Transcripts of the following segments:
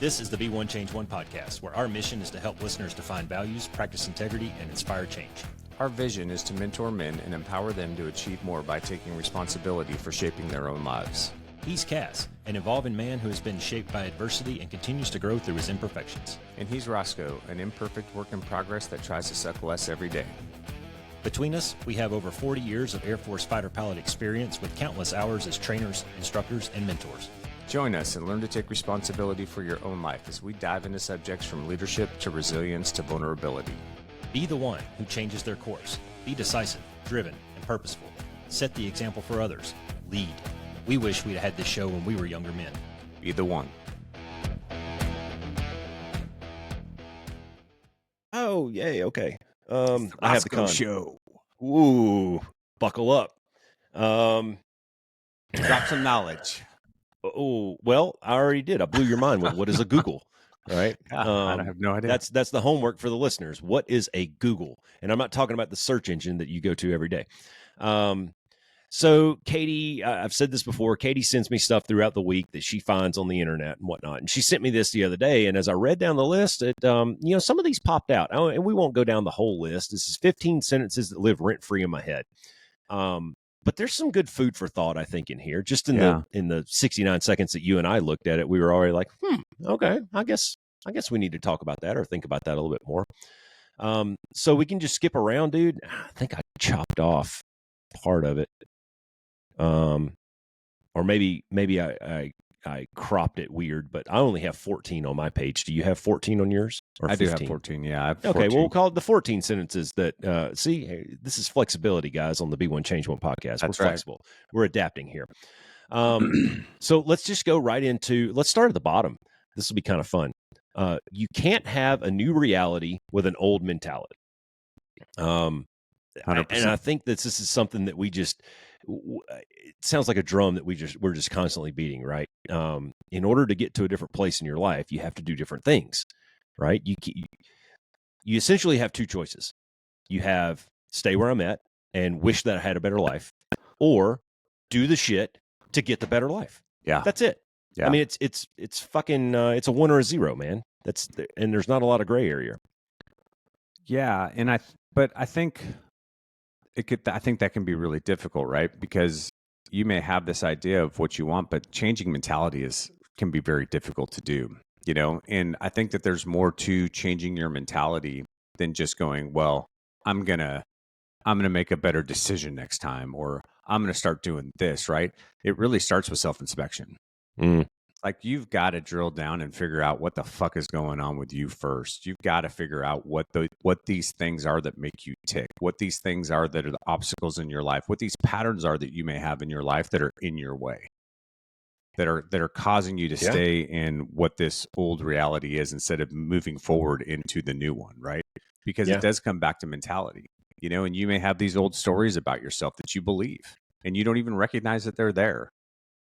This is the Be One Change One podcast, where our mission is to help listeners define values, practice integrity, and inspire change. Our vision is to mentor men and empower them to achieve more by taking responsibility for shaping their own lives. He's CAS, an evolving man who has been shaped by adversity and continues to grow through his imperfections. And he's Roscoe, an imperfect work in progress that tries to suck less every day. Between us, we have over 40 years of Air Force fighter pilot experience with countless hours as trainers, instructors, and mentors. Join us and learn to take responsibility for your own life as we dive into subjects from leadership to resilience to vulnerability. Be the one who changes their course. Be decisive, driven, and purposeful. Set the example for others. Lead. We wish we'd had this show when we were younger men. Be the one. Oh, yay, okay. I have the con. Show. Ooh, buckle up. Drop some knowledge. Oh, well, I already did. I blew your mind with what is a Google, all right? I have no idea. That's the homework for the listeners. What is a Google? And I'm not talking about the search engine that you go to every day. So Katie, I've said this before, Katie sends me stuff throughout the week that she finds on the internet and whatnot. And she sent me this the other day. And as I read down the list, some of these popped out. Oh, and we won't go down the whole list. This is 15 sentences that live rent-free in my head. But there's some good food for thought, I think, in here. Just in the 69 seconds that you and I looked at it, we were already like, okay, I guess we need to talk about that or think about that a little bit more. So we can just skip around, dude. I think I chopped off part of it. Or maybe I cropped it weird, but I only have 14 on my page. Do you have 14 on yours? Or I 15? do have 14. Yeah. I have 14. Okay. Well, we'll call it the 14 sentences that, hey, this is flexibility, guys, on the Be One Change One podcast. That's We're flexible. Right. We're adapting here. So let's just go right into, let's start at the bottom. This will be kind of fun. You can't have a new reality with an old mentality. 100%. And I think that this is something that we just, it sounds like a drum that we're just constantly beating, right? In order to get to a different place in your life, you have to do different things, right? You essentially have two choices. You have stay where I'm at and wish that I had a better life, or do the shit to get the better life. Yeah. That's it. Yeah. I mean, it's fucking, it's a 1 or a 0, man. And there's not a lot of gray area. Yeah. But I think I think that can be really difficult, right? Because you may have this idea of what you want, but changing mentality can be very difficult to do, And I think that there's more to changing your mentality than just going, well, I'm going to make a better decision next time, or I'm going to start doing this, right? It really starts with self-inspection. Like, you've got to drill down and figure out what the fuck is going on with you first. You've got to figure out what these things are that make you tick, what these things are that are the obstacles in your life, what these patterns are that you may have in your life that are in your way, that are causing you to stay in what this old reality is instead of moving forward into the new one, right? Because it does come back to mentality, and you may have these old stories about yourself that you believe, and you don't even recognize that they're there.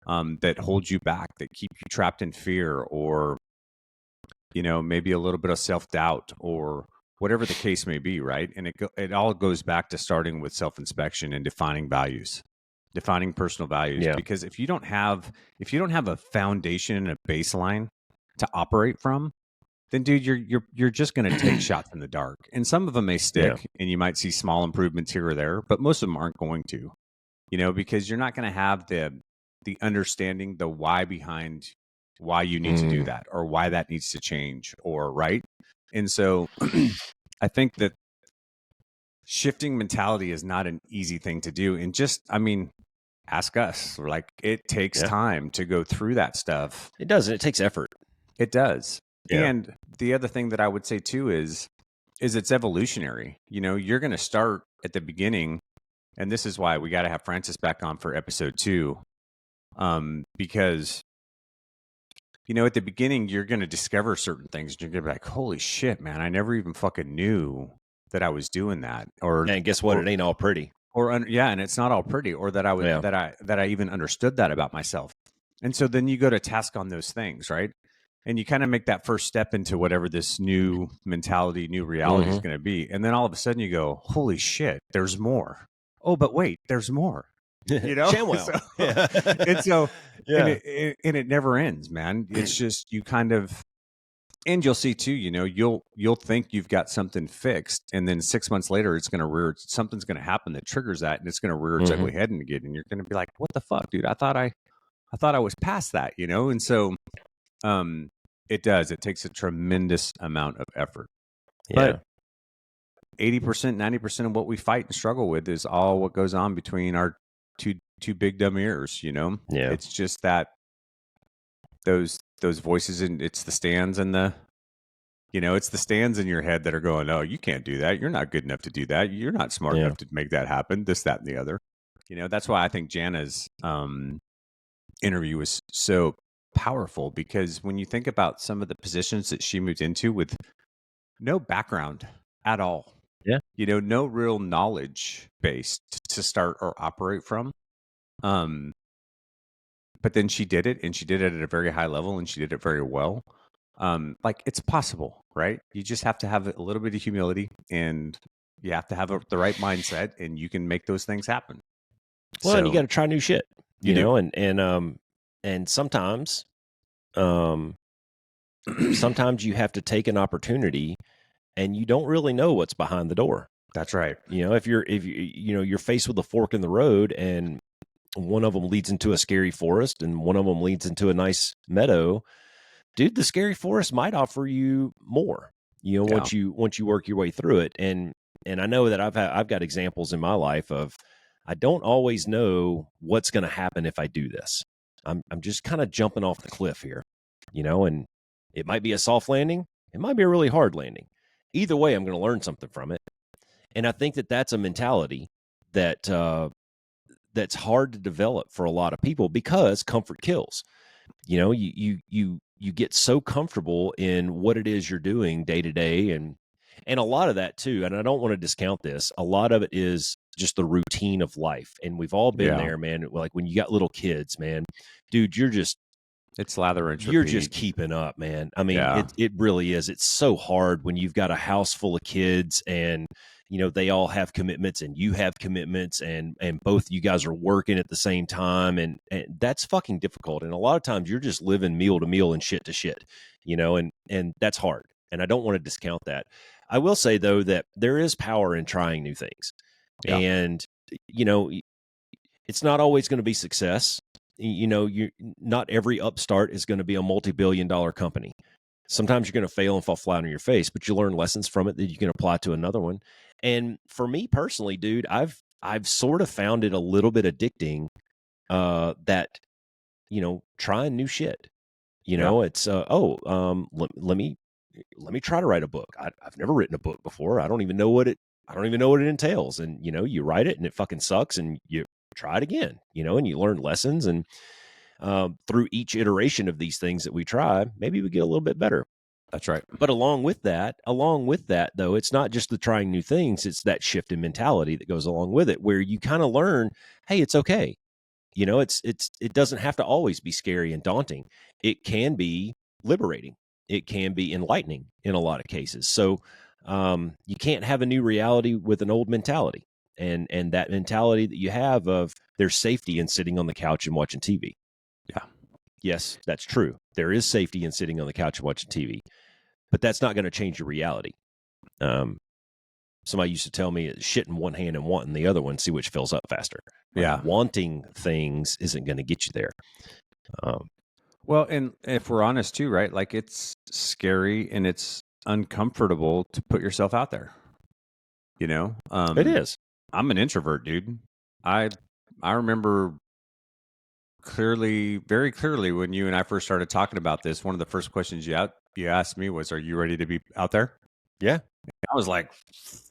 That hold you back, that keep you trapped in fear, or, maybe a little bit of self-doubt, or whatever the case may be, right? And it all goes back to starting with self-inspection and defining personal values. Yeah. Because if you don't have a foundation and a baseline to operate from, then, dude, you're just going to take shots in the dark. And some of them may stick, and you might see small improvements here or there, but most of them aren't going to, because you're not going to have the understanding, the why behind why you need to do that, or why that needs to change, or right. And so I think that shifting mentality is not an easy thing to do. And ask us, like, it takes time to go through that stuff. It does. And it takes effort. It does. Yeah. And the other thing that I would say too is it's evolutionary. You're going to start at the beginning, and this is why we got to have Francis back on for episode 2. Because, at the beginning, you're going to discover certain things. You're going to be like, holy shit, man, I never even fucking knew that I was doing that. And guess what? It ain't all pretty. And it's not all pretty, or that I even understood that about myself. And so then you go to task on those things, right? And you kind of make that first step into whatever this new mentality, new reality is going to be. And then all of a sudden you go, holy shit, there's more. Oh, but wait, there's more. ShamWow. And so and it never ends, man. It's just you kind of And you'll see too, you'll think you've got something fixed, and then 6 months later, something's going to happen that triggers that, and it's going to rear its ugly head again, and you're going to be like, "What the fuck, dude? I thought I was past that," And so, it does. It takes a tremendous amount of effort, but 80%, 90% of what we fight and struggle with is all what goes on between our two big dumb ears. Yeah. It's just that those voices, and it's the stands and it's the stands in your head that are going, "Oh, you can't do that. You're not good enough to do that. You're not smart enough to make that happen." This, that, and the other. That's why I think Jana's interview was so powerful, because when you think about some of the positions that she moved into with no background at all, no real knowledge base to start or operate from, but then she did it, and she did it at a very high level, and she did it very well. Like, it's possible, right? You just have to have a little bit of humility, and you have to have the right mindset, and you can make those things happen. Well, and you got to try new shit, you know, and sometimes, sometimes you have to take an opportunity, and you don't really know what's behind the door. That's right. If you're faced with a fork in the road, and one of them leads into a scary forest, and one of them leads into a nice meadow, dude, the scary forest might offer you more, once you work your way through it. And I know that I've got examples in my life of, I don't always know what's going to happen if I do this. I'm just kind of jumping off the cliff here, and it might be a soft landing. It might be a really hard landing. Either way, I'm going to learn something from it. And I think that that's a mentality that, that's hard to develop for a lot of people, because comfort kills. You get so comfortable in what it is you're doing day to day, and a lot of that too, and I don't want to discount this, a lot of it is just the routine of life. And we've all been there, man. Like, when you got little kids, man, dude, it's lather and you're just keeping up, man. I mean, it really is. It's so hard when you've got a house full of kids, and they all have commitments, and you have commitments, and both you guys are working at the same time, and that's fucking difficult. And a lot of times you're just living meal to meal and shit to shit, and that's hard. And I don't want to discount that. I will say, though, that there is power in trying new things, and it's not always going to be success. Not every upstart is going to be a multi-billion-dollar company. Sometimes you're going to fail and fall flat on your face, but you learn lessons from it that you can apply to another one. And for me personally, dude, I've sort of found it a little bit addicting, that, trying new shit. It's let me try to write a book. I've never written a book before. I don't even know what it entails. And you write it and it fucking sucks, and you try it again, and you learn lessons. And through each iteration of these things that we try, maybe we get a little bit better. That's right. But along with that, though, it's not just the trying new things, it's that shift in mentality that goes along with it, where you kind of learn, hey, it's okay. It doesn't have to always be scary and daunting. It can be liberating. It can be enlightening in a lot of cases. So you can't have a new reality with an old mentality. And that mentality that you have of, there's safety in sitting on the couch and watching TV. Yeah. Yes, that's true. There is safety in sitting on the couch and watching TV, but that's not going to change your reality. Somebody used to tell me, shit in one hand and wanting the other one, see which fills up faster. Yeah. Wanting things isn't going to get you there. Well, and if we're honest too, right? Like, it's scary and it's uncomfortable to put yourself out there. It is. I'm an introvert, dude. I remember very clearly, when you and I first started talking about this, one of the first questions you asked me was, "Are you ready to be out there?" Yeah. I was like,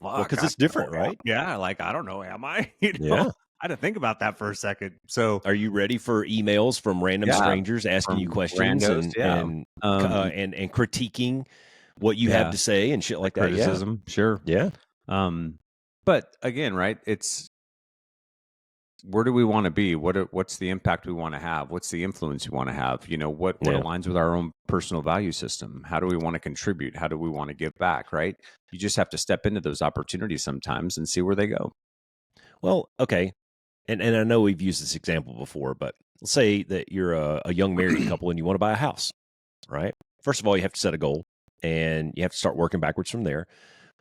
"Fuck," because it's different, right? Yeah, like, I don't know, am I? Yeah. I had to think about that for a second. So, are you ready for emails from random strangers asking you questions, randos, and critiquing what you have to say and shit like that? Criticism, sure. Yeah. But again, right? It's, where do we want to be? What's the impact we want to have? What's the influence we want to have? What aligns with our own personal value system? How do we want to contribute? How do we want to give back? Right? You just have to step into those opportunities sometimes and see where they go. Well, okay. And I know we've used this example before, but let's say that you're a young married couple and you want to buy a house, right? First of all, you have to set a goal. and you have to start working backwards from there.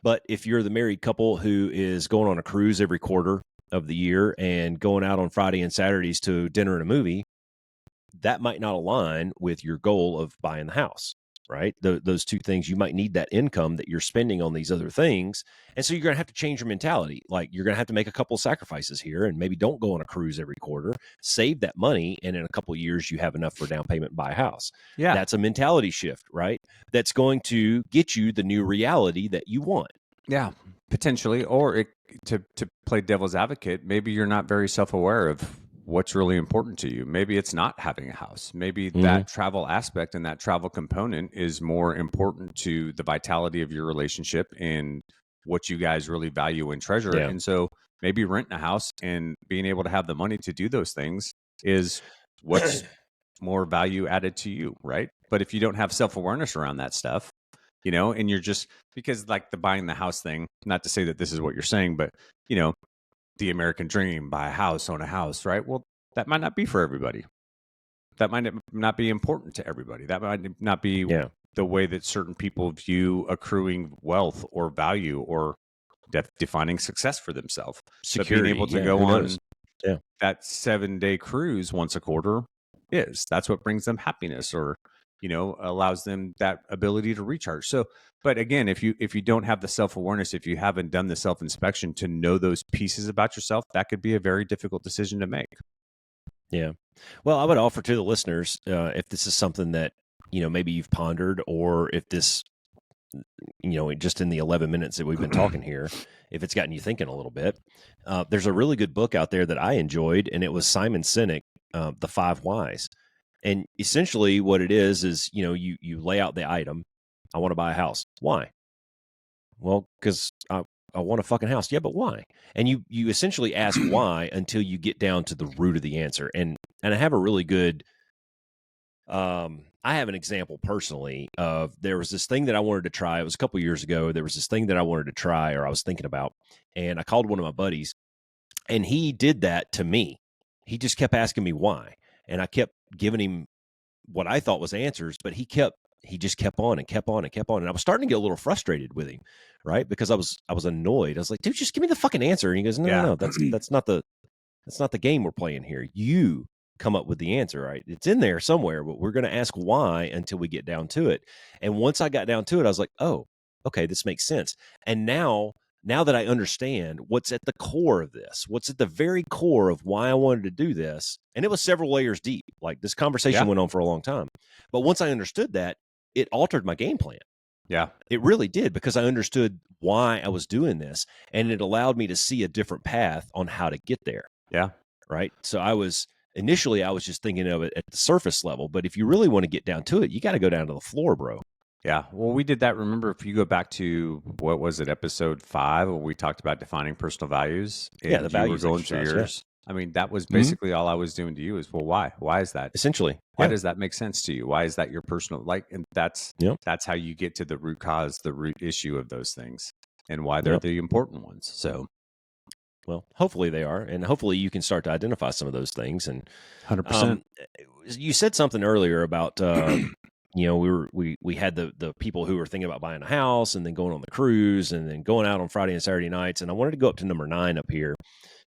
But if you're the married couple who is going on a cruise every quarter of the year and going out on Friday and Saturdays to dinner and a movie, that might not align with your goal of buying the house, right? Those two things, you might need that income that you're spending on these other things. And so you're going to have to change your mentality. Like, you're going to have to make a couple of sacrifices here, and maybe don't go on a cruise every quarter, save that money. And in a couple of years, you have enough for down payment and buy a house. Yeah. That's a mentality shift, right? That's going to get you the new reality that you want. Yeah, potentially. Or to play devil's advocate, maybe you're not very self-aware of what's really important to you. Maybe it's not having a house. Maybe that travel aspect and that travel component is more important to the vitality of your relationship and what you guys really value and treasure. Yeah. And so maybe renting a house and being able to have the money to do those things is what's more value added to you, right? But if you don't have self-awareness around that stuff, and you're just, because like the buying the house thing, not to say that this is what you're saying, but the American dream, buy a house, own a house, right? Well, that might not be for everybody. That might not be important to everybody. That might not be the way that certain people view accruing wealth or value or defining success for themselves. Security, but being able to go who on knows? that 7-day cruise once a quarter that's what brings them happiness, or allows them that ability to recharge. So, but again, if you don't have the self-awareness, if you haven't done the self-inspection to know those pieces about yourself, that could be a very difficult decision to make. Yeah. Well, I would offer to the listeners, if this is something that, maybe you've pondered, or if this, just in the 11 minutes that we've been talking here, if it's gotten you thinking a little bit, there's a really good book out there that I enjoyed, and it was Simon Sinek, The 5 Whys. And essentially what it is, you lay out the item. I want to buy a house. Why? Well, because I want a fucking house. Yeah, but why? And you essentially ask why until you get down to the root of the answer. And I have a really good, I have an example personally of, there was this thing that I wanted to try. It was a couple years ago. There was this thing that I wanted to try, or I was thinking about, and I called one of my buddies, and he did that to me. He just kept asking me why. And I kept giving him what I thought was answers, but he just kept on and kept on and kept on. And I was starting to get a little frustrated with him, right? Because I was annoyed. I was like, dude, just give me the fucking answer. And he goes, no, that's not the game we're playing here. You come up with the answer, right? It's in there somewhere, but we're going to ask why until we get down to it. And once I got down to it, I was like, oh, okay, this makes sense. And now that I understand what's at the core of this, what's at the very core of why I wanted to do this, and it was several layers deep. Like, this conversation went on for a long time. But once I understood that, it altered my game plan. Yeah, it really did, because I understood why I was doing this, and it allowed me to see a different path on how to get there. Yeah. Right. So initially I was just thinking of it at the surface level, but if you really want to get down to it, you got to go down to the floor, bro. Yeah. Well, we did that. Remember, if you go back to, what was it, episode 5, where we talked about defining personal values. And the values going through yours. Yeah. I mean, that was basically all I was doing to you is, well, why? Why is that? Essentially. Why does that make sense to you? Why is that your personal, and that's how you get to the root cause, the root issue of those things, and why they're the important ones. So, well, hopefully they are, and hopefully you can start to identify some of those things. And 100%. You said something earlier about, we had the people who were thinking about buying a house and then going on the cruise and then going out on Friday and Saturday nights. And I wanted to go up to number 9 up here.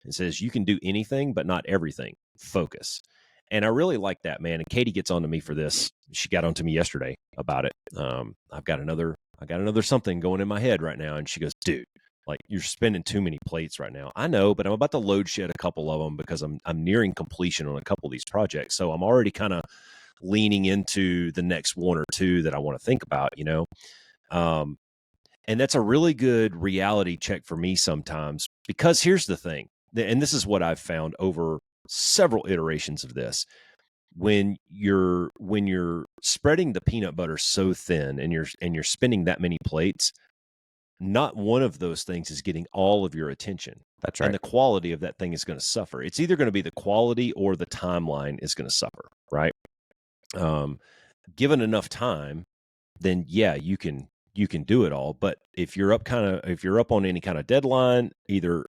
It says, you can do anything, but not everything. Focus. And I really like that, man. And Katie gets on to me for this. She got on to me yesterday about it. I got another something going in my head right now. And she goes, dude, like, you're spending too many plates right now. I know, but I'm about to load shed a couple of them because I'm nearing completion on a couple of these projects. So I'm already kind of leaning into the next 1 or 2 that I want to think about, and that's a really good reality check for me sometimes, because here's the thing, and this is what I've found over several iterations of this. When you're spreading the peanut butter so thin and you're spinning that many plates, not one of those things is getting all of your attention. That's right. And the quality of that thing is going to suffer. It's either going to be the quality or the timeline is going to suffer, right? Given enough time, then you can do it all. But if you're up on any kind of deadline, either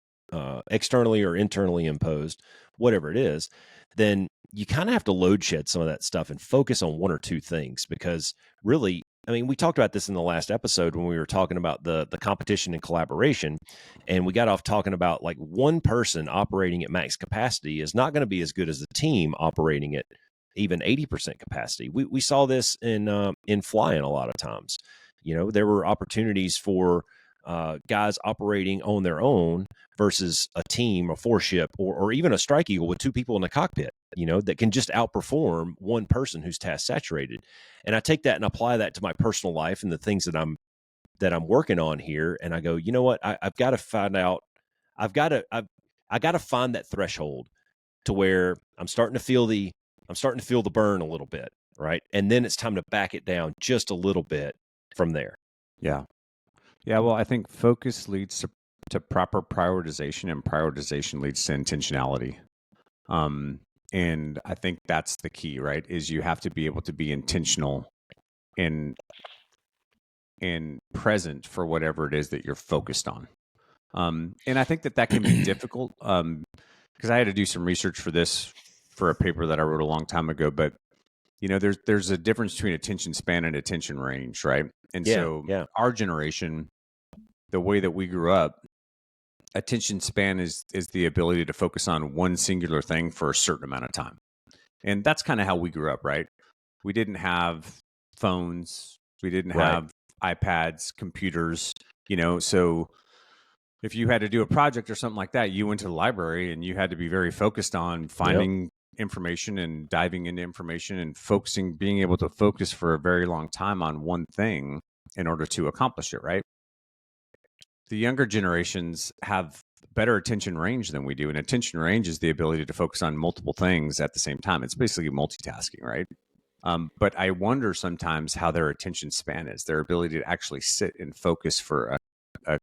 externally or internally imposed, whatever it is, then you kind of have to load shed some of that stuff and focus on 1 or 2 things, because really, I mean, we talked about this in the last episode when we were talking about the competition and collaboration, and we got off talking about like one person operating at max capacity is not going to be as good as the team operating at even 80% capacity. We saw this in flying a lot of times. You know, there were opportunities for guys operating on their own versus a team, a four ship, or even a strike eagle with two people in the cockpit, you know, that can just outperform one person who's task saturated. And I take that and apply that to my personal life and the things that I'm working on here. And I go, you know what? I've got to find out. I got to find that threshold to where I'm starting to feel the burn a little bit, right? And then it's time to back it down just a little bit from there. Yeah. Yeah. Well, I think focus leads to proper prioritization, and prioritization leads to intentionality. And I think that's the key, right? Is you have to be able to be intentional and present for whatever it is that you're focused on. And I think that can be difficult because I had to do some research for this for a paper that I wrote a long time ago. But you know, there's a difference between attention span and attention range, right? And so our generation, the way that we grew up, attention span is the ability to focus on one singular thing for a certain amount of time. And that's kind of how we grew up, right? We didn't have phones, we didn't have iPads, computers, you know, so if you had to do a project or something like that, you went to the library and you had to be very focused on finding information and diving into information and focusing, being able to focus for a very long time on one thing in order to accomplish it, right? The younger generations have better attention range than we do. And attention range is the ability to focus on multiple things at the same time. It's basically multitasking, right? But I wonder sometimes how their attention span is, their ability to actually sit and focus for a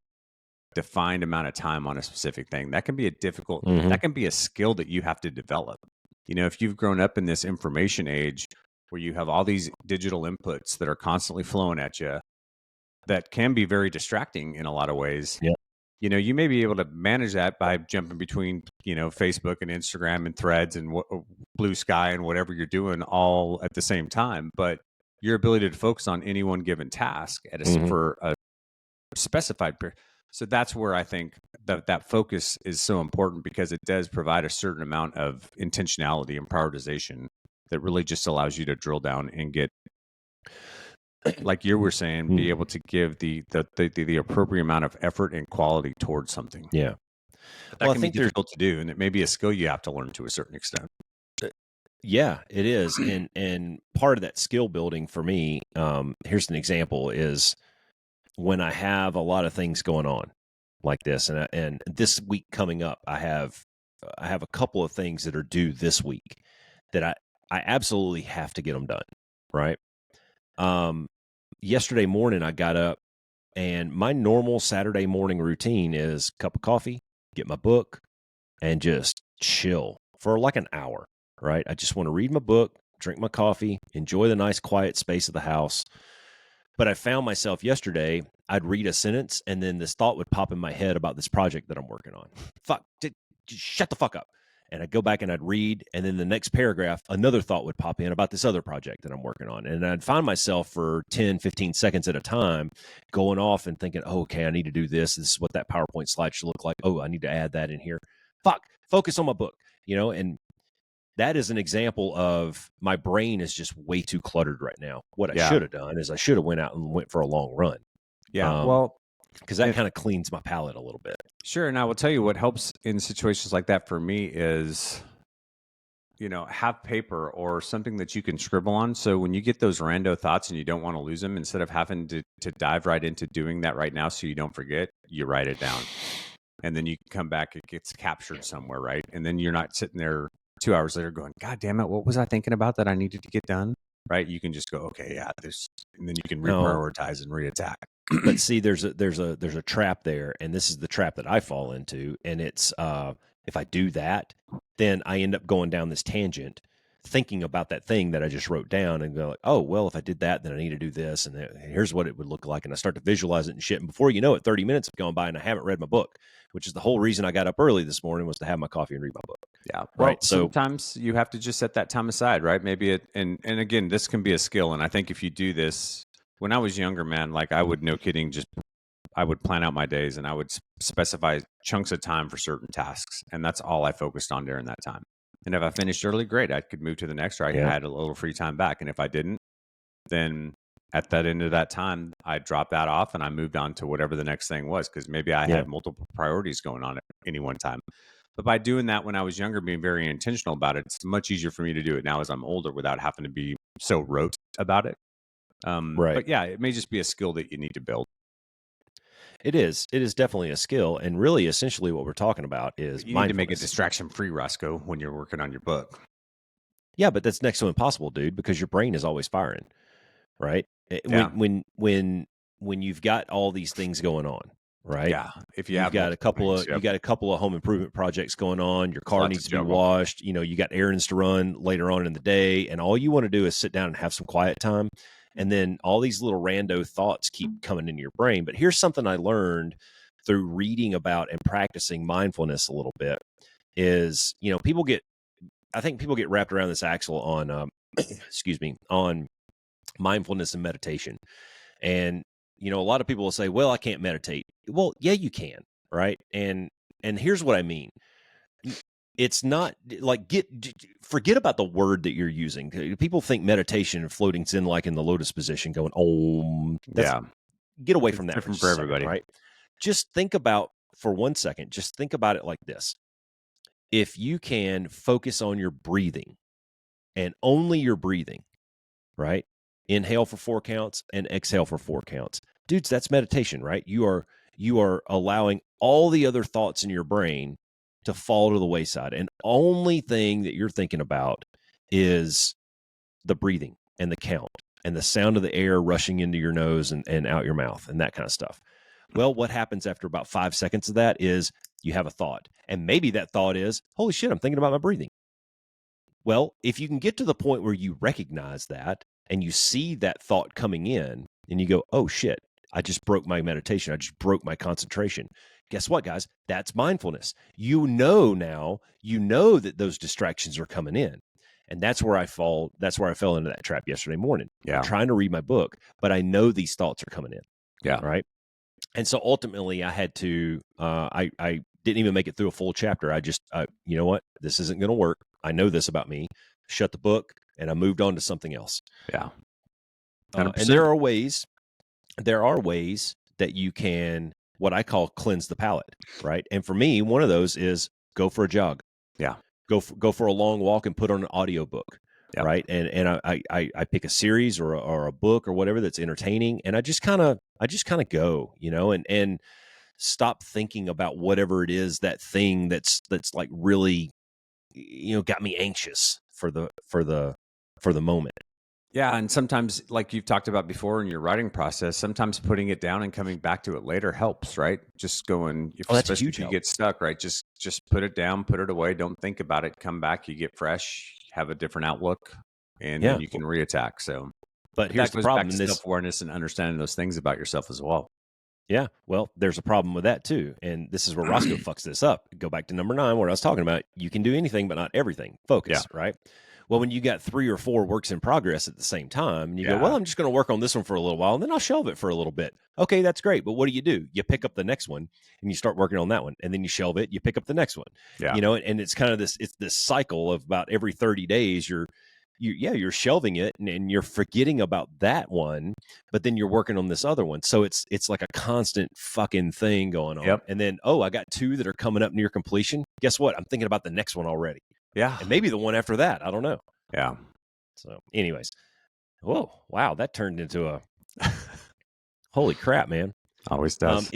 defined amount of time on a specific thing. That can be a difficult, that can be a skill that you have to develop. You know, if you've grown up in this information age where you have all these digital inputs that are constantly flowing at you, that can be very distracting in a lot of ways. Yeah. You know, you may be able to manage that by jumping between, you know, Facebook and Instagram and Threads and Blue Sky and whatever you're doing all at the same time. But your ability to focus on any one given task at for a specified period. So that's where I think that focus is so important, because it does provide a certain amount of intentionality and prioritization that really just allows you to drill down and get, like you were saying, be able to give the appropriate amount of effort and quality towards something. Yeah. But that can be difficult to do, and it may be a skill you have to learn to a certain extent. Yeah, it is. And part of that skill building for me, here's an example, is when I have a lot of things going on like this, and this week coming up, I have a couple of things that are due this week that I absolutely have to get them done, right? Yesterday morning I got up, and my normal Saturday morning routine is cup of coffee, get my book, and just chill for like an hour, right? I just want to read my book, drink my coffee, enjoy the nice quiet space of the house. But I found myself yesterday, I'd read a sentence and then this thought would pop in my head about this project that I'm working on. Fuck, just shut the fuck up. And I'd go back and I'd read, and then the next paragraph, another thought would pop in about this other project that I'm working on. And I'd find myself for 10, 15 seconds at a time going off and thinking, oh, okay, I need to do this. This is what that PowerPoint slide should look like. Oh, I need to add that in here. Fuck, focus on my book, you know? And that is an example of my brain is just way too cluttered right now. What I should have done is I should have went out and went for a long run. Yeah, well, because that kind of cleans my palate a little bit. Sure. And I will tell you what helps in situations like that for me is, you know, have paper or something that you can scribble on. So when you get those rando thoughts and you don't want to lose them, instead of having to dive right into doing that right now so you don't forget, you write it down. And then you can come back, it gets captured somewhere, right? And then you're not sitting there 2 hours later going, God damn it, what was I thinking about that I needed to get done? Right? You can just go, okay, yeah, this, and then you can reprioritize and reattack. But see, there's a trap there, and this is the trap that I fall into. And it's if I do that, then I end up going down this tangent, thinking about that thing that I just wrote down, and go like, oh, well, if I did that, then I need to do this, and here's what it would look like, and I start to visualize it and shit. And before you know it, 30 minutes have gone by, and I haven't read my book, which is the whole reason I got up early this morning, was to have my coffee and read my book. Yeah. Well, right. So sometimes you have to just set that time aside, right? Maybe and again, this can be a skill. And I think if you do this, When I was younger, man, like I would, no kidding, I would plan out my days and I would specify chunks of time for certain tasks. And that's all I focused on during that time. And if I finished early, great. I could move to the next, or I Yeah. had a little free time back. And if I didn't, then at that end of that time, I dropped that off and I moved on to whatever the next thing was. Cause maybe I had multiple priorities going on at any one time. But by doing that when I was younger, being very intentional about it, it's much easier for me to do it now as I'm older without having to be so rote about it. Right. But yeah, it may just be a skill that you need to build. It is. It is definitely a skill. And really, essentially, what we're talking about is You need to make it mindfulness. distraction-free, Roscoe, when you're working on your book. Yeah, but that's next to impossible, dude, because your brain is always firing, right? Yeah. When you've got all these things going on, right? Yeah. If you You've have got a multiple couple things, of yep. you got a couple of home improvement projects going on. Your car Lots needs to to be juggle. washed. You know, you got errands to run later on in the day, and all you want to do is sit down and have some quiet time. And then all these little rando thoughts keep coming into your brain. But here's something I learned through reading about and practicing mindfulness a little bit is, you know, I think people get wrapped around this axle on, excuse me, on mindfulness and meditation. And, you know, a lot of people will say, well, I can't meditate. Well, yeah, you can. Right. And here's what I mean. It's not like forget about the word that you're using. People think meditation and floating in like in the lotus position going, oh, get away from that. Different for everybody. Right. Just think about for 1 second, just think about it like this. If you can focus on your breathing and only your breathing, right? Inhale for 4 counts and exhale for 4 counts. Dudes, that's meditation, right? You are allowing all the other thoughts in your brain to fall to the wayside. And only thing that you're thinking about is the breathing and the count and the sound of the air rushing into your nose and out your mouth and that kind of stuff. Well, what happens after about 5 seconds of that is you have a thought. And maybe that thought is, holy shit, I'm thinking about my breathing. Well, if you can get to the point where you recognize that and you see that thought coming in and you go, oh shit, I just broke my meditation. I just broke my concentration. Guess what, guys? That's mindfulness. You know now, you know that those distractions are coming in. And that's where I fell into that trap yesterday morning. Yeah. I'm trying to read my book, but I know these thoughts are coming in. Yeah. Right. And so ultimately I had to, I didn't even make it through a full chapter. I just, you know what? This isn't going to work. I know this about me. Shut the book, and I moved on to something else. Yeah. And there are ways that you can, what I call cleanse the palate, right? And for me, one of those is go for a jog. Yeah. Go for a long walk and put on an audiobook. Yep. Right. And I pick a series or a book or whatever that's entertaining. And I just kind of go, you know, and stop thinking about whatever it is, that thing that's like really, you know, got me anxious for the moment. Yeah. And sometimes, like you've talked about before in your writing process, sometimes putting it down and coming back to it later helps, right? Just going, especially if you get stuck, right? Just put it down, put it away. Don't think about it. Come back, you get fresh, have a different outlook, and then you can reattack. So, but here's the problem: self-awareness and understanding those things about yourself as well. Yeah, well, there's a problem with that too, and this is where Roscoe fucks this up. Go back to number 9, where I was talking about you can do anything but not everything. Focus, right? Well, when you got 3 or 4 works in progress at the same time, and you go, well, I'm just going to work on this one for a little while, and then I'll shelve it for a little bit. Okay, that's great, but what do? You pick up the next one, and you start working on that one, and then you shelve it, you pick up the next one. Yeah. You know, and it's kind of this cycle of about every 30 days, you're shelving it and you're forgetting about that one, but then you're working on this other one. So it's like a constant fucking thing going on. Yep. And then, I got 2 that are coming up near completion. Guess what? I'm thinking about the next one already. Yeah. And maybe the one after that. I don't know. Yeah. So anyways, whoa, wow. That turned into a holy crap, man. Always does.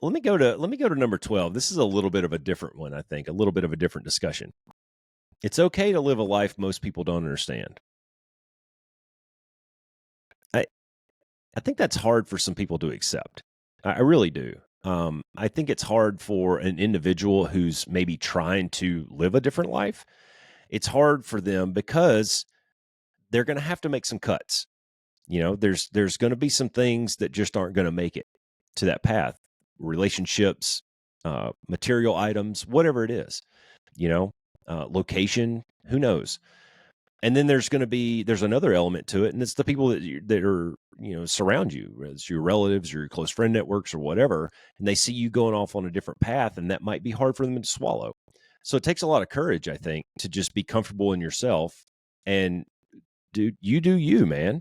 Let me go to number 12. This is a little bit of a different one, I think, a little bit of a different discussion. It's okay to live a life most people don't understand. I think that's hard for some people to accept. I really do. I think it's hard for an individual who's maybe trying to live a different life. It's hard for them because they're going to have to make some cuts. You know, there's going to be some things that just aren't going to make it to that path. Relationships, material items, whatever it is, you know, location, who knows? And then there's another element to it, and it's the people that are, surround you, whether it's your relatives, your close friend networks, or whatever, and they see you going off on a different path, and that might be hard for them to swallow. So it takes a lot of courage, I think, to just be comfortable in yourself and do you, man.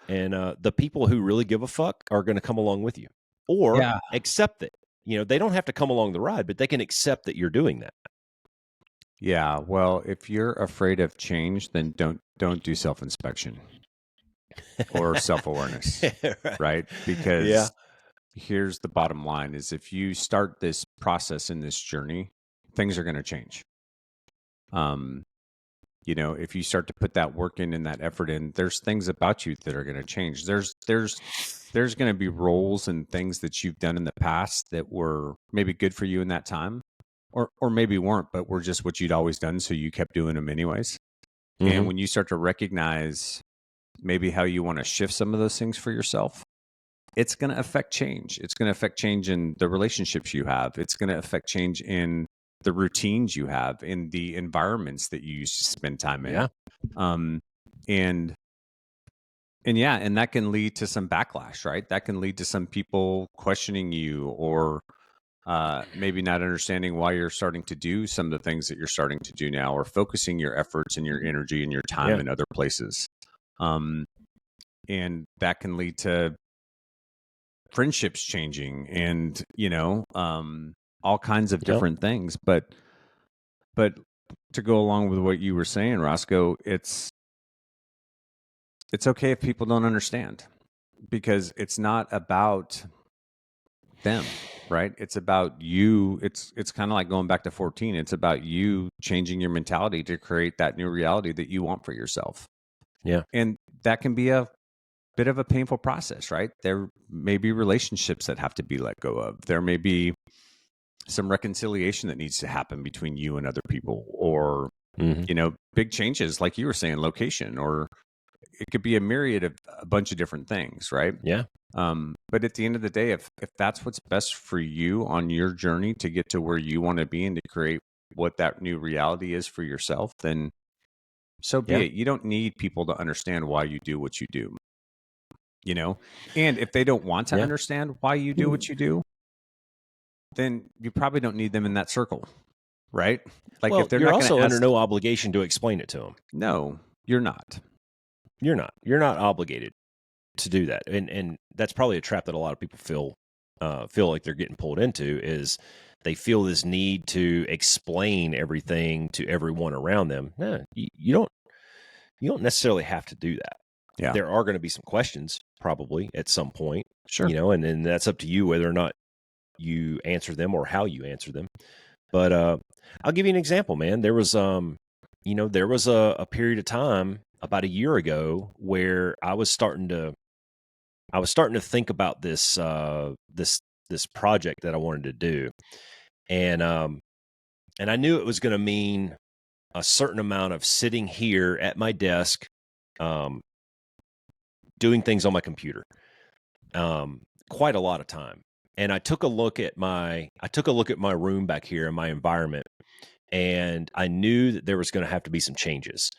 And the people who really give a fuck are going to come along with you, or Yeah. accept it. They don't have to come along the ride, but they can accept that you're doing that. Yeah. Well, if you're afraid of change, then don't do self-inspection or self-awareness, right? Because here's the bottom line is if you start this process in this journey, things are going to change. If you start to put that work in and that effort in, there's things about you that are going to change. There's going to be roles and things that you've done in the past that were maybe good for you in that time, or maybe weren't, but were just what you'd always done, so you kept doing them anyways. Mm-hmm. And when you start to recognize maybe how you want to shift some of those things for yourself, it's going to affect change. It's going to affect change in the relationships you have. It's going to affect change in the routines you have, in the environments that you used to spend time in. Yeah. And that can lead to some backlash, right? That can lead to some people questioning you, or maybe not understanding why you're starting to do some of the things that you're starting to do now, or focusing your efforts and your energy and your time in other places. And that can lead to friendships changing and, all kinds of different things. But to go along with what you were saying, Roscoe, it's okay if people don't understand, because it's not about them, right? It's about you. It's kind of like going back to 14. It's about you changing your mentality to create that new reality that you want for yourself. Yeah. And that can be a bit of a painful process, right? There may be relationships that have to be let go of. There may be some reconciliation that needs to happen between you and other people, or, big changes, like you were saying, location, or it could be a myriad of a bunch of different things, right? Yeah. But at the end of the day, if that's what's best for you on your journey to get to where you want to be and to create what that new reality is for yourself, then so be it. You don't need people to understand why you do what you do, and if they don't want to understand why you do what you do, then you probably don't need them in that circle, right? Like, well, if they're you're not also gonna under no obligation to explain it to them. No, you're not. You're not obligated to do that. And that's probably a trap that a lot of people feel like they're getting pulled into, is they feel this need to explain everything to everyone around them. No, you don't necessarily have to do that. Yeah. There are going to be some questions probably at some point, Sure. and then that's up to you whether or not you answer them or how you answer them. But I'll give you an example, man. There was there was a period of time about a year ago where I was starting to think about this this project that I wanted to do, and I knew it was going to mean a certain amount of sitting here at my desk, doing things on my computer, quite a lot of time. And I took a look at my room back here in my environment, and I knew that there was going to have to be some changes.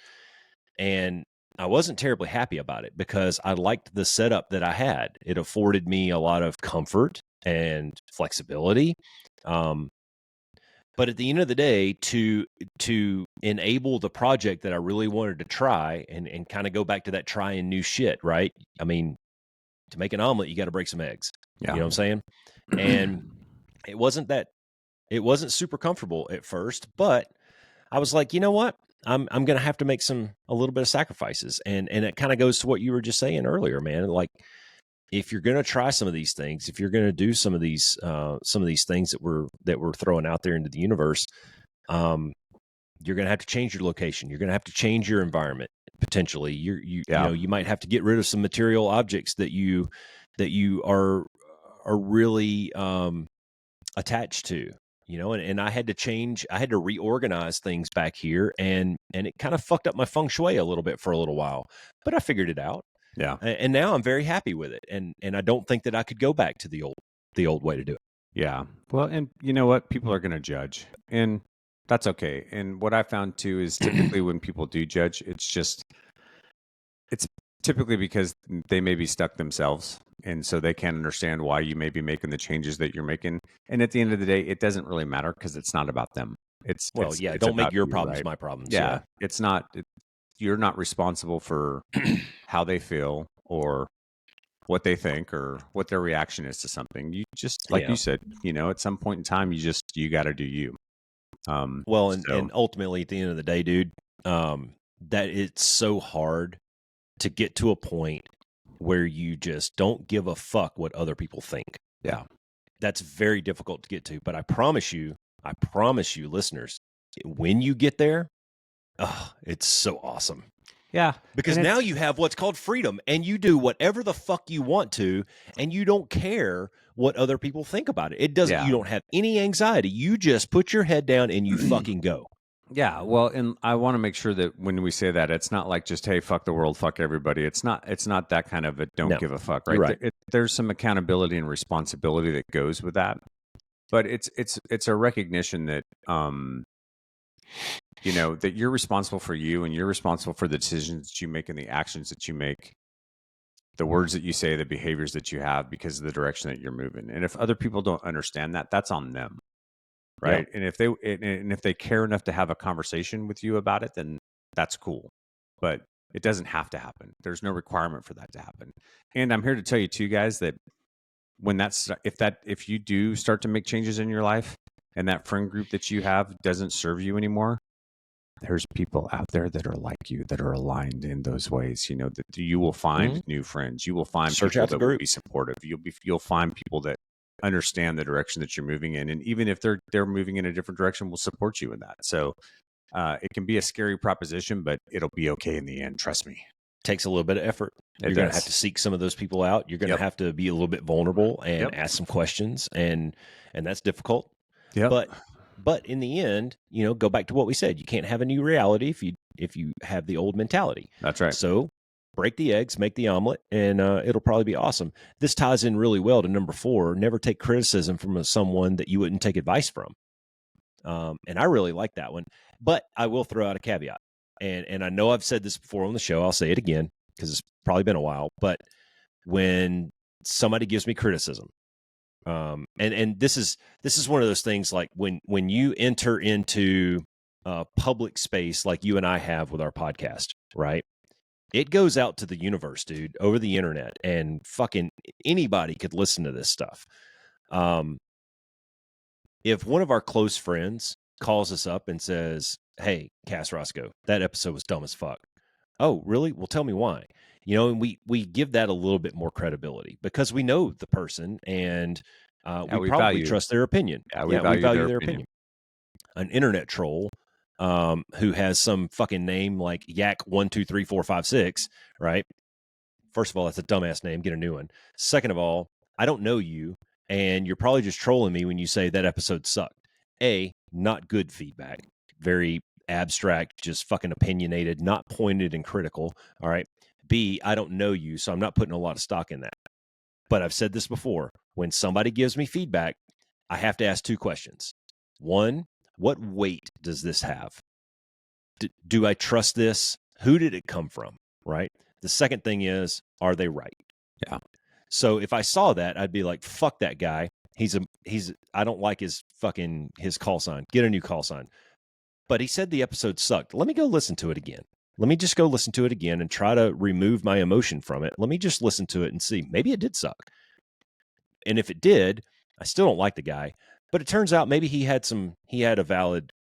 And I wasn't terribly happy about it, because I liked the setup that I had. It afforded me a lot of comfort and flexibility. But at the end of the day, to enable the project that I really wanted to try, and kind of go back to that trying new shit, right? I mean, to make an omelet, you got to break some eggs. Yeah. You know what I'm saying? And it wasn't super comfortable at first, but I was like, you know what? I'm going to have to make a little bit of sacrifices. And it kind of goes to what you were just saying earlier, man. Like, if you're going to try some of these things, if you're going to do some of these things that we're throwing out there into the universe, you're going to have to change your location. You're going to have to change your environment. Potentially, you might have to get rid of some material objects that you are really attached to. And I had to reorganize things back here, and it kind of fucked up my feng shui a little bit for a little while, but I figured it out. Yeah. And now I'm very happy with it. And I don't think that I could go back to the old way to do it. Yeah. Well, and you know what? People are going to judge. And That's okay. And what I found too is typically when people do judge, it's typically because they may be stuck themselves. And so they can't understand why you may be making the changes that you're making. And at the end of the day, it doesn't really matter because it's not about them. It's don't make about your you, problems right? my problems. Yeah. It's not, you're not responsible for how they feel or what they think or what their reaction is to something. You just, like Yeah. you said, at some point in time, you got to do you. Well, So and ultimately at the end of the day, dude, that it's so hard to get to a point where you just don't give a fuck what other people think. yeah, That's very difficult to get to. But I promise you, listeners, when you get there, it's so awesome. yeah, Because and now you have what's called freedom and you do whatever the fuck you want to, and you don't care what other people think about it. It doesn't, Yeah. you don't have any anxiety. You just put your head down and you fucking go. Yeah, well, and I want to make sure that when we say that, it's not like just, hey, fuck the world, fuck everybody. It's not that kind of a don't No, give a fuck, right? you're right. There's some accountability and responsibility that goes with that, but it's a recognition that that you're responsible for you and you're responsible for the decisions that you make and the actions that you make, the words that you say, the behaviors that you have because of the direction that you're moving. And if other people don't understand that, that's on them. Right. Yeah. And if they care enough to have a conversation with you about it, then that's cool. But it doesn't have to happen. There's no requirement for that to happen. And I'm here to tell you too, guys, that if you do start to make changes in your life and that friend group that you have doesn't serve you anymore, there's people out there that are like you, that are aligned in those ways, that you will find new friends. You will find Search people out the that will group. be supportive. You'll find people that understand the direction that you're moving in, and even if they're moving in a different direction, will support you in that. So it can be a scary proposition, but it'll be okay in the end. Trust me. Takes a little bit of effort. It You're going to does. have to seek some of those people out. You're going to Yep. have to be a little bit vulnerable and Yep. ask some questions, and that's difficult. Yep. But in the end, go back to what we said. You can't have a new reality if you have the old mentality. That's right. So break the eggs, make the omelet, and it'll probably be awesome. This ties in really well to number 4. Never take criticism from someone that you wouldn't take advice from. And I really like that one. But I will throw out a caveat. And I know I've said this before on the show. I'll say it again because it's probably been a while. But when somebody gives me criticism, and this is one of those things like when you enter into public space like you and I have with our podcast, right? It goes out to the universe, dude, over the internet, and fucking anybody could listen to this stuff. If one of our close friends calls us up and says, "Hey, Cass Roscoe, that episode was dumb as fuck." Oh, really? Well, tell me why. And we give that a little bit more credibility because we know the person and we probably trust their opinion. Yeah, we value their opinion. An internet troll who has some fucking name like Yak123456, right? First of all, that's a dumbass name. Get a new one. Second of all, I don't know you, and you're probably just trolling me when you say that episode sucked. A, not good feedback. Very abstract, just fucking opinionated, not pointed and critical. All right. B, I don't know you, so I'm not putting a lot of stock in that. But I've said this before. When somebody gives me feedback, I have to ask 2 questions. 1, what weight does this have? Do I trust this? Who did it come from? Right. The second thing is, are they right? Yeah. So if I saw that, I'd be like, fuck that guy. I don't like his call sign. Get a new call sign. But he said the episode sucked. Let me go listen to it again. Let me just go listen to it again and try to remove my emotion from it. Let me just listen to it and see. Maybe it did suck. And if it did, I still don't like the guy. But it turns out maybe he had a valid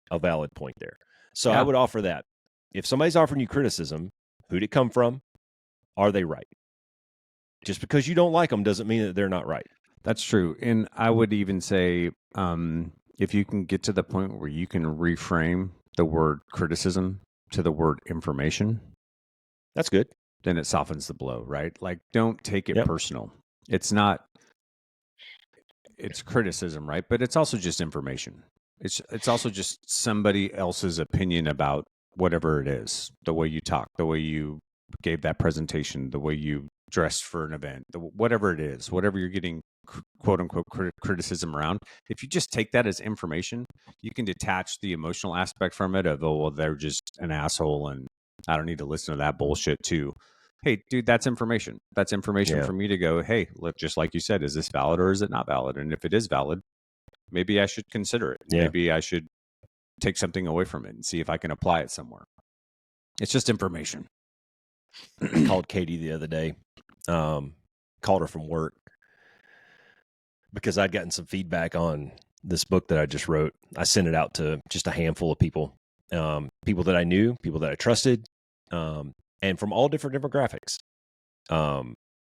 point there. So I would offer that. If somebody's offering you criticism, who'd it come from? Are they right? Just because you don't like them doesn't mean that they're not right. That's true. And I would even say if you can get to the point where you can reframe the word criticism to the word information, that's good. Then it softens the blow, right? Like, don't take it personal. It's criticism, right? But it's also just information. It's also just somebody else's opinion about whatever it is, the way you talk, the way you gave that presentation, the way you dressed for an event, whatever it is, whatever you're getting quote unquote criticism around, if you just take that as information, you can detach the emotional aspect from it of, oh, well, they're just an asshole and I don't need to listen to that bullshit too. Hey, dude, that's information. That's information for me to go, hey, look, just like you said, is this valid or is it not valid? And if it is valid, maybe I should consider it. Yeah. Maybe I should take something away from it and see if I can apply it somewhere. It's just information. I called Katie the other day, called her from work because I'd gotten some feedback on this book that I just wrote. I sent it out to just a handful of people, people that I knew, people that I trusted, and from all different demographics,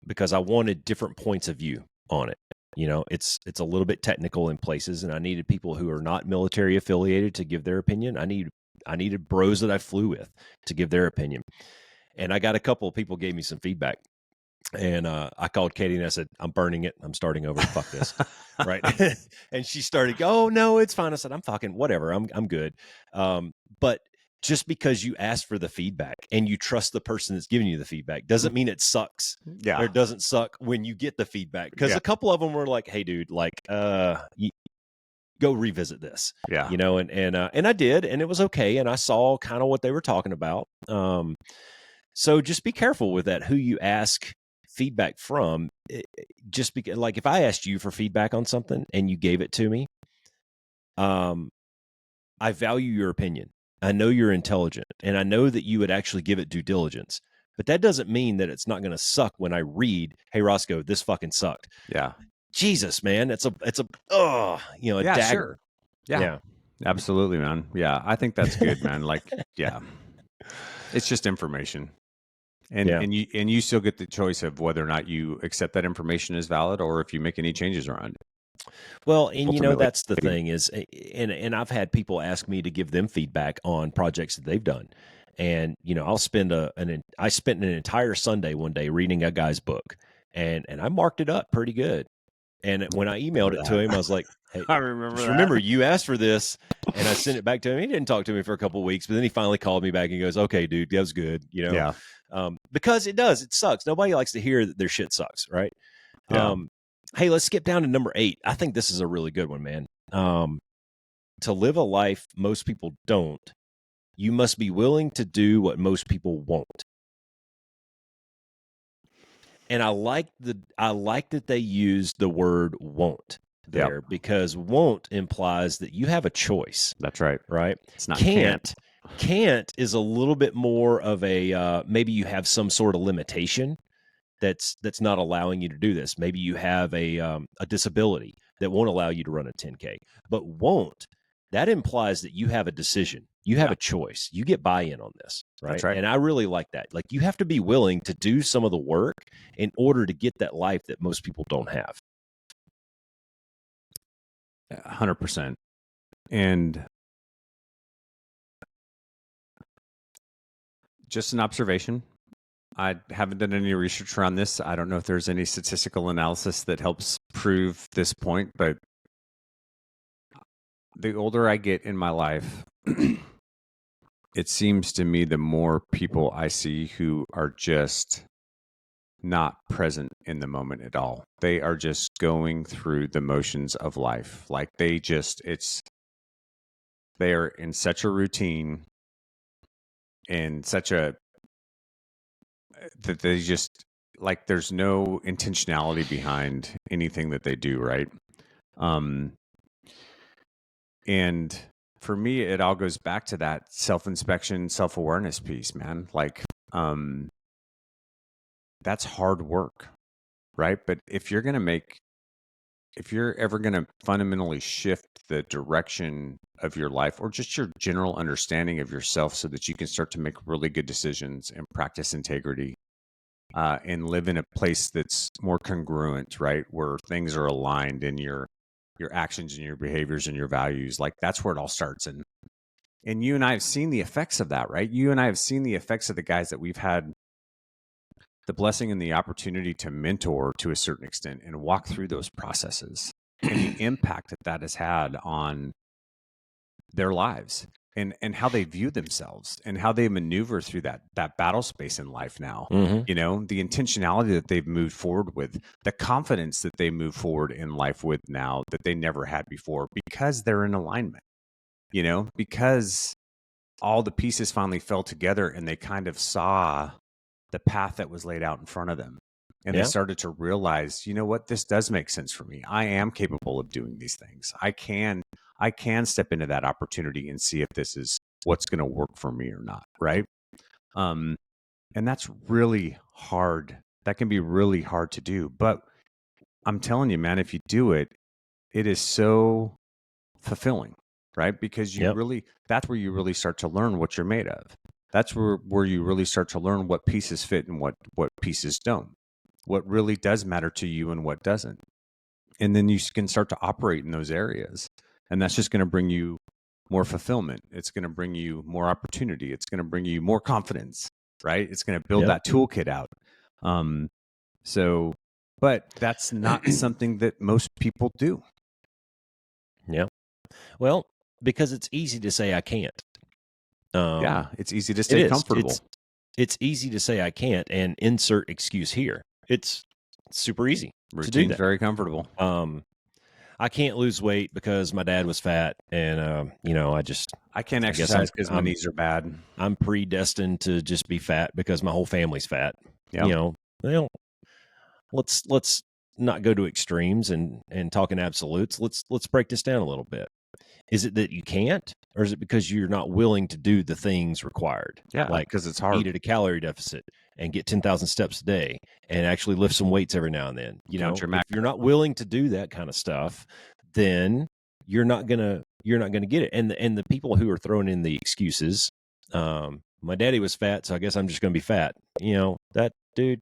because I wanted different points of view on it. You know, it's a little bit technical in places, and I needed people who are not military affiliated to give their opinion. I needed bros that I flew with to give their opinion. And I got a couple of people gave me some feedback. And I called Katie and I said, I'm burning it. I'm starting over. Fuck this. Right. And she started, oh, no, it's fine. I said, I'm fucking whatever. I'm good. But just because you ask for the feedback and you trust the person that's giving you the feedback doesn't mean it sucks. Yeah. Or it doesn't suck when you get the feedback. Because a couple of them were like, hey, dude, like, go revisit this. Yeah. You know, and I did, and it was okay. And I saw kind of what they were talking about. So just be careful with that, who you ask feedback from. Just because, like, if I asked you for feedback on something and you gave it to me, I value your opinion. I know you're intelligent, and I know that you would actually give it due diligence. But that doesn't mean that it's not going to suck when I read, hey, Roscoe, this fucking sucked. Yeah. Jesus, man, it's a dagger. Sure. Yeah. Absolutely, man. Yeah. I think that's good, man. Like, yeah. It's just information. And you still get the choice of whether or not you accept that information as valid or if you make any changes around it. Well, and you know, that's the thing is, and I've had people ask me to give them feedback on projects that they've done. And, you know, I spent an entire Sunday one day reading a guy's book, and I marked it up pretty good. And when I emailed it to him, I was like, hey, I remember remember you asked for this, and I sent it back to him. He didn't talk to me for a couple of weeks, but then he finally called me back and goes, okay, dude, that was good. You know? Yeah. Because it sucks. Nobody likes to hear that their shit sucks. Right. Yeah. Hey, let's skip down to number 8. I think this is a really good one, man. To live a life most people don't, you must be willing to do what most people won't. And I like that they used the word won't there, because won't implies that you have a choice. That's right. Right? It's not can't. Can't is a little bit more of a maybe you have some sort of limitation that's not allowing you to do this. Maybe you have a disability that won't allow you to run a 10K. But won't, that implies that you have a decision. You have a choice. You get buy-in on this, right? That's right. And I really like that. Like, you have to be willing to do some of the work in order to get that life that most people don't have. 100%. And just an observation. I haven't done any research around this. I don't know if there's any statistical analysis that helps prove this point, but the older I get in my life, it seems to me the more people I see who are just not present in the moment at all. They are just going through the motions of life. Like they are in such a routine and such a, that they just, like, there's no intentionality behind anything that they do, right? And for me, it all goes back to that self-inspection, self-awareness piece, man. Like, that's hard work, right? But if you're ever going to fundamentally shift the direction of your life or just your general understanding of yourself so that you can start to make really good decisions and practice integrity, and live in a place that's more congruent, right? Where things are aligned in your actions and your behaviors and your values, like that's where it all starts. And you and I have seen the effects of that, right? You and I have seen the effects of the guys that we've had the blessing and the opportunity to mentor to a certain extent and walk through those processes and the impact that has had on their lives. and how they view themselves and how they maneuver through that battle space in life now. Mm-hmm. You know, the intentionality that they've moved forward with, the confidence that they move forward in life with now that they never had before, because they're in alignment, you know, because all the pieces finally fell together and they kind of saw the path that was laid out in front of them. And they Yeah. started to realize, you know what, this does make sense for me. I am capable of doing these things. I can step into that opportunity and see if this is what's going to work for me or not. Right. And that's really hard. That can be really hard to do. But I'm telling you, man, if you do it, it is so fulfilling, right? Because you Yep. really, that's where you really start to learn what you're made of. That's where you really start to learn what pieces fit and what pieces don't, what really does matter to you and what doesn't. And then you can start to operate in those areas. And that's just going to bring you more fulfillment. It's going to bring you more opportunity. It's going to bring you more confidence, right? It's going to build Yep. that toolkit out. But that's not something that most people do. Yeah. Well, because it's easy to say I can't. Yeah, it's easy to stay comfortable. It's easy to say I can't and insert excuse here. It's super easy to do Routine's that. very comfortable. I can't lose weight because my dad was fat, and I can't I guess exercise because my knees are bad. I'm predestined to just be fat because my whole family's fat. Yep. You know, well, let's not go to extremes and talk in absolutes. Let's break this down a little bit. Is it that you can't, or is it because you're not willing to do the things required? Yeah, like because it's hard. Eat at a calorie deficit and get 10,000 steps a day and actually lift some weights every now and then. You know, Count your if you're not willing to do that kind of stuff, then you're not gonna get it. And the people who are throwing in the excuses, my daddy was fat, so I guess I'm just gonna be fat. You know, that dude.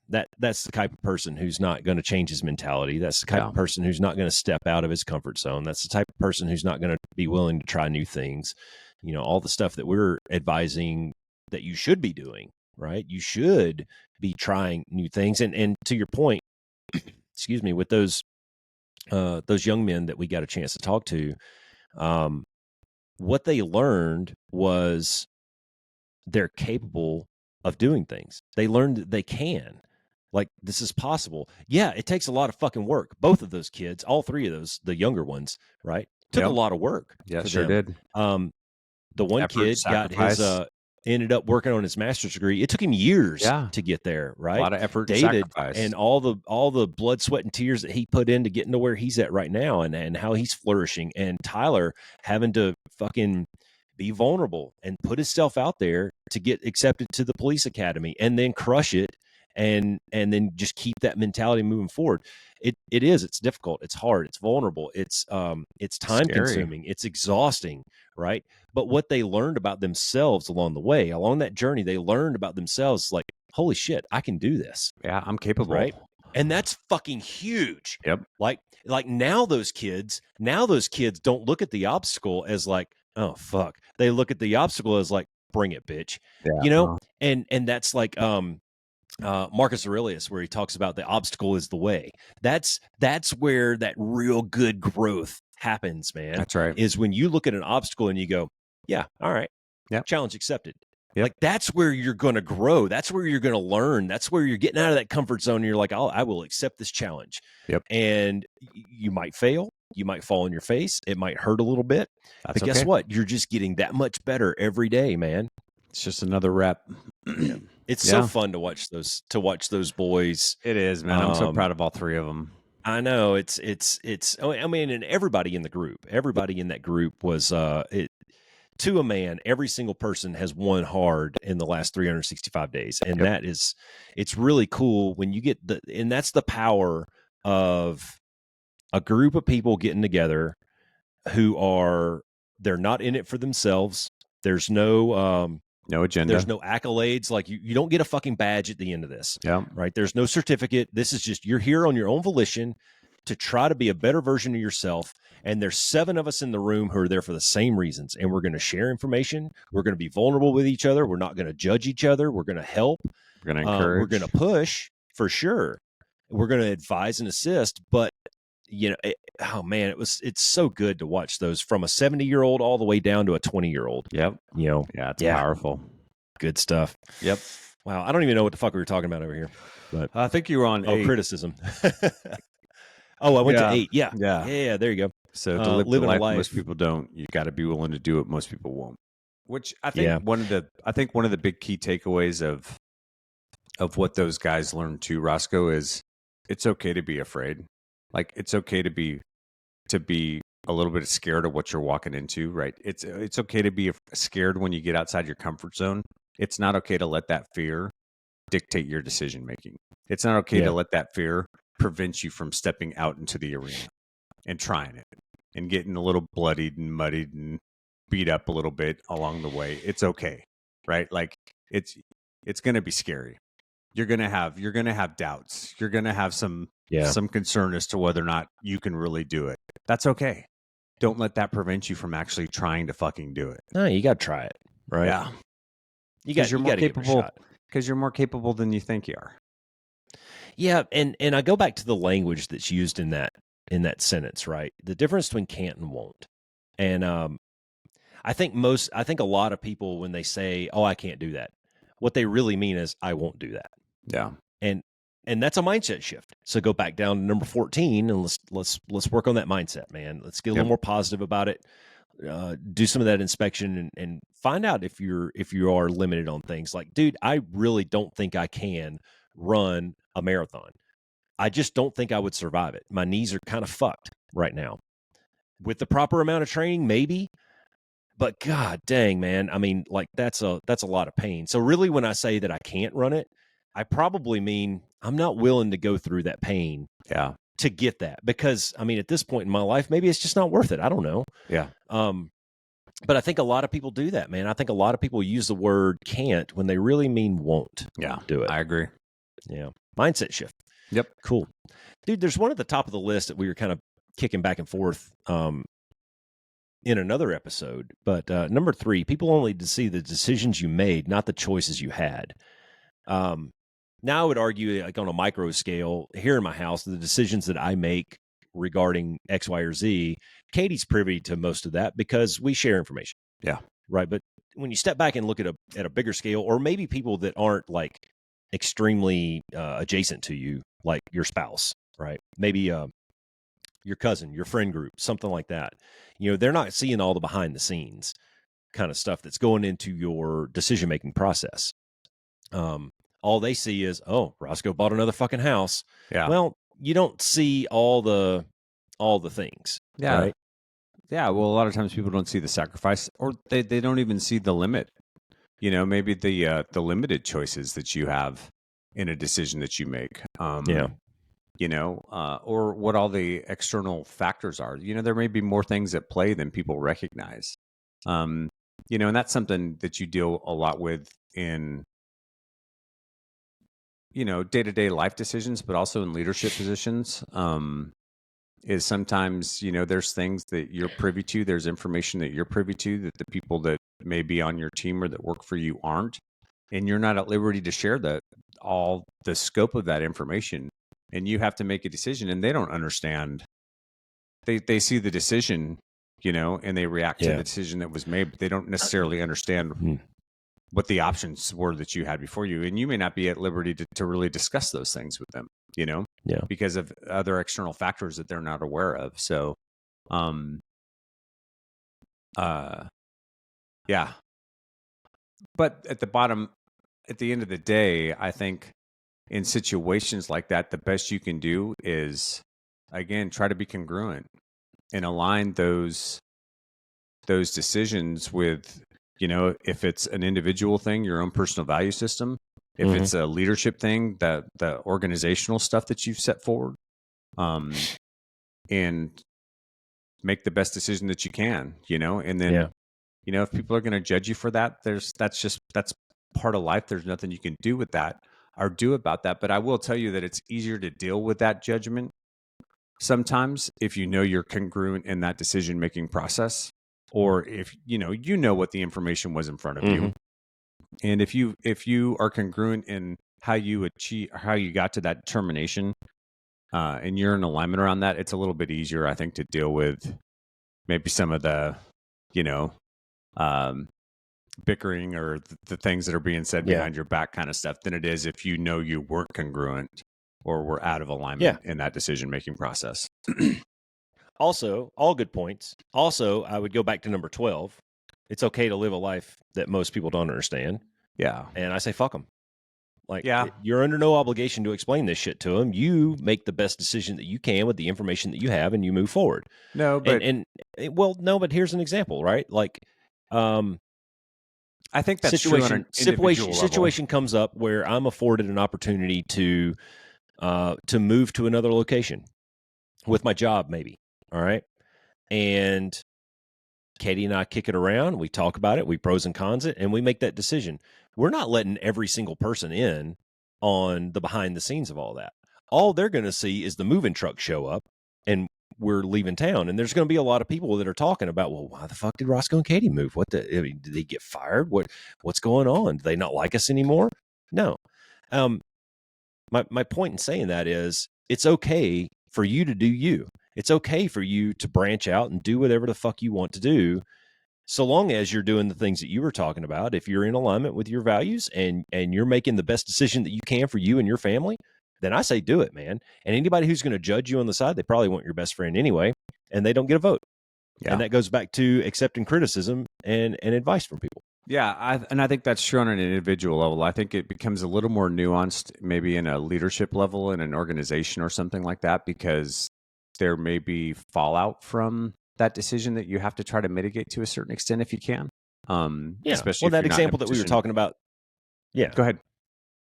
That's the type of person who's not going to change his mentality. That's the type of person who's not going to step out of his comfort zone. That's the type of person who's not going to be willing to try new things. You know, all the stuff that we're advising that you should be doing, right? You should be trying new things. And to your point, excuse me, with those young men that we got a chance to talk to, what they learned was they're capable of doing things. They learned that they can. Like, this is possible. Yeah, it takes a lot of fucking work. Both of those kids, all three of those, the younger ones, right? Took a lot of work. Yeah, for sure them. did. The one Effort, kid sacrifice. got his, ended up working on his master's degree. It took him years to get there, right? A lot of effort and David sacrifice. and all the blood, sweat, and tears that he put into getting to where he's at right now and how he's flourishing. And Tyler having to fucking be vulnerable and put himself out there to get accepted to the police academy and then crush it and then just keep that mentality moving forward. It's difficult, it's hard, it's vulnerable, it's time consuming, it's exhausting, right? But what they learned about themselves along the way, along that journey, they learned about themselves, like, holy shit, I can do this. Yeah, I'm capable. Right. And that's fucking huge. Yep. Like now those kids don't look at the obstacle as like, oh fuck. They look at the obstacle as like, bring it, bitch. Yeah. You know? And that's like Marcus Aurelius, where he talks about the obstacle is the way. That's where that real good growth happens, man. That's right. Is when you look at an obstacle and you go, yeah, all right. Yeah. Challenge accepted. Yep. Like, that's where you're going to grow. That's where you're going to learn. That's where you're getting out of that comfort zone. And you're like, I will accept this challenge. Yep. And you might fail. You might fall on your face. It might hurt a little bit. That's but guess what? You're just getting that much better every day, man. It's just another rep. It's so fun to watch those boys. It is, man. I'm so proud of all three of them. I know it's. I mean, and everybody in that group was to a man. Every single person has won hard in the last 365 days, and it's really cool when you get and that's the power of a group of people getting together who they're not in it for themselves. There's no agenda. There's no accolades. Like, you don't get a fucking badge at the end of this. Yeah. Right. There's no certificate. This is just, you're here on your own volition to try to be a better version of yourself. And there's 7 of us in the room who are there for the same reasons. And we're going to share information. We're going to be vulnerable with each other. We're not going to judge each other. We're going to help. We're going to encourage. We're going to push for sure. We're going to advise and assist. But oh man, it's so good to watch those from a 70-year-old all the way down to a 20-year-old. Yep. Yeah, it's powerful. good stuff. Yep. Wow, I don't even know what the fuck we were talking about over here. But I think you were on 8. Criticism. I went to 8. Yeah. There you go. So to live the living a life life. most people don't, you got to be willing to do it. Most people won't. Which I think one of the big key takeaways of what those guys learned too, Roscoe, is it's okay to be afraid. Like it's okay to be a little bit scared of what you're walking into, right? It's okay to be scared when you get outside your comfort zone. It's not okay to let that fear dictate your decision making. It's not okay to let that fear prevent you from stepping out into the arena and trying it and getting a little bloodied and muddied and beat up a little bit along the way. It's okay, right? Like it's going to be scary. You're going to have doubts. You're going to have some concern as to whether or not you can really do it. That's okay. Don't let that prevent you from actually trying to fucking do it. No, you got to try it, right? Yeah. You're more capable because you're more capable than you think you are. Yeah, and I go back to the language that's used in that sentence, right? The difference between can't and won't. And I think a lot of people, when they say, "Oh, I can't do that," what they really mean is, "I won't do that." Yeah. And that's a mindset shift. So go back down to number 14 and let's work on that mindset, man. Let's get a little more positive about it. Do some of that inspection and find out if you are limited on things. Like, dude, I really don't think I can run a marathon. I just don't think I would survive it. My knees are kind of fucked right now. With the proper amount of training, maybe. But god dang, man. I mean, like that's a lot of pain. So really when I say that I can't run it, I probably mean I'm not willing to go through that pain to get that. Because I mean, at this point in my life, maybe it's just not worth it. I don't know. Yeah. But I think a lot of people do that, man. I think a lot of people use the word can't when they really mean won't do it. I agree. Yeah. Mindset shift. Yep. Cool. Dude, there's one at the top of the list that we were kind of kicking back and forth in another episode. But number 3, people only to see the decisions you made, not the choices you had. Now I would argue, like on a micro scale, here in my house, the decisions that I make regarding X, Y, or Z, Katie's privy to most of that because we share information. Yeah. Right. But when you step back and look at a bigger scale, or maybe people that aren't like extremely adjacent to you, like your spouse, right? Maybe your cousin, your friend group, something like that. You know, they're not seeing all the behind the scenes kind of stuff that's going into your decision-making process. All they see is, oh, Roscoe bought another fucking house. Yeah. Well, you don't see all the things. Yeah. Right? Yeah. Well, a lot of times people don't see the sacrifice, or they don't even see the limit. You know, maybe the limited choices that you have in a decision that you make. You know, or what all the external factors are. You know, there may be more things at play than people recognize. You know, and that's something that you deal a lot with in, you know, day-to-day life decisions, but also in leadership positions. Is sometimes, you know, there's things that you're privy to, there's information that you're privy to that the people that may be on your team or that work for you aren't, and you're not at liberty to share all the scope of that information, and you have to make a decision, and they don't understand. They see the decision, you know, and they react to the decision that was made, but they don't necessarily understand what the options were that you had before you, and you may not be at liberty to really discuss those things with them, you know, because of other external factors that they're not aware of. So, yeah. But at the end of the day, I think in situations like that, the best you can do is, again, try to be congruent and align those decisions with, you know, if it's an individual thing, your own personal value system. If it's a leadership thing, the organizational stuff that you've set forward, and make the best decision that you can, you know, and then, you know, if people are going to judge you for that, that's part of life. There's nothing you can do with that or do about that. But I will tell you that it's easier to deal with that judgment sometimes if you know you're congruent in that decision-making process, or if, you know what the information was in front of you. And if you are congruent in how you got to that determination, and you're in alignment around that, it's a little bit easier, I think, to deal with maybe some of the, bickering or the things that are being said behind your back kind of stuff than it is if you know you weren't congruent or were out of alignment in that decision-making process. Also, all good points. Also, I would go back to number 12. It's okay to live a life that most people don't understand. Yeah. And I say, fuck them. Like, you're under no obligation to explain this shit to them. You make the best decision that you can with the information that you have, and you move forward. No, but but here's an example, right? Like, I think that situation comes up where I'm afforded an opportunity to move to another location with my job, maybe. All right, and Katie and I kick it around. We talk about it. We pros and cons it, and we make that decision. We're not letting every single person in on the behind the scenes of all that. All they're going to see is the moving truck show up, and we're leaving town. And there's going to be a lot of people that are talking about, well, why the fuck did Roscoe and Katie move? Did they get fired? What's going on? Do they not like us anymore? No. My point in saying that is it's okay for you to do you. It's okay for you to branch out and do whatever the fuck you want to do, so long as you're doing the things that you were talking about. If you're in alignment with your values and you're making the best decision that you can for you and your family, then I say do it, man. And anybody who's going to judge you on the side, they probably want your best friend anyway, and they don't get a vote. Yeah. And that goes back to accepting criticism and advice from people. Yeah, I think that's true on an individual level. I think it becomes a little more nuanced, maybe in a leadership level in an organization or something like that, because there may be fallout from that decision that you have to try to mitigate to a certain extent if you can. Especially that example that we were talking about. Yeah, go ahead.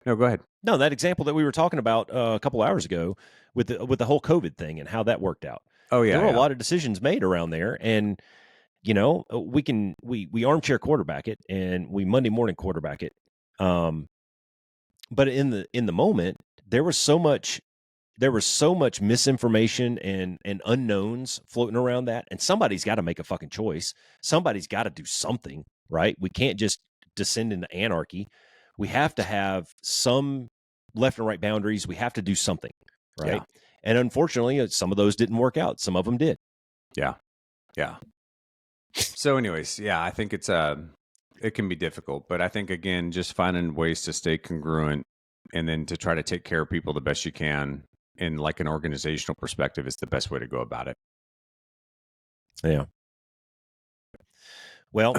No, go ahead. No, that example that we were talking about a couple hours ago with the whole COVID thing and how that worked out. Oh yeah, there were a lot of decisions made around there, and we armchair quarterback it and we Monday morning quarterback it. But in the moment, there was so much misinformation and unknowns floating around that, and somebody's got to make a fucking choice. Somebody's got to do something, right? We can't just descend into anarchy. We have to have some left and right boundaries. We have to do something, right? Yeah. And unfortunately, some of those didn't work out. Some of them did. Yeah. So anyways, yeah, I think it can be difficult, but I think, again, just finding ways to stay congruent and then to try to take care of people the best you can in like an organizational perspective is the best way to go about it. Yeah. Well,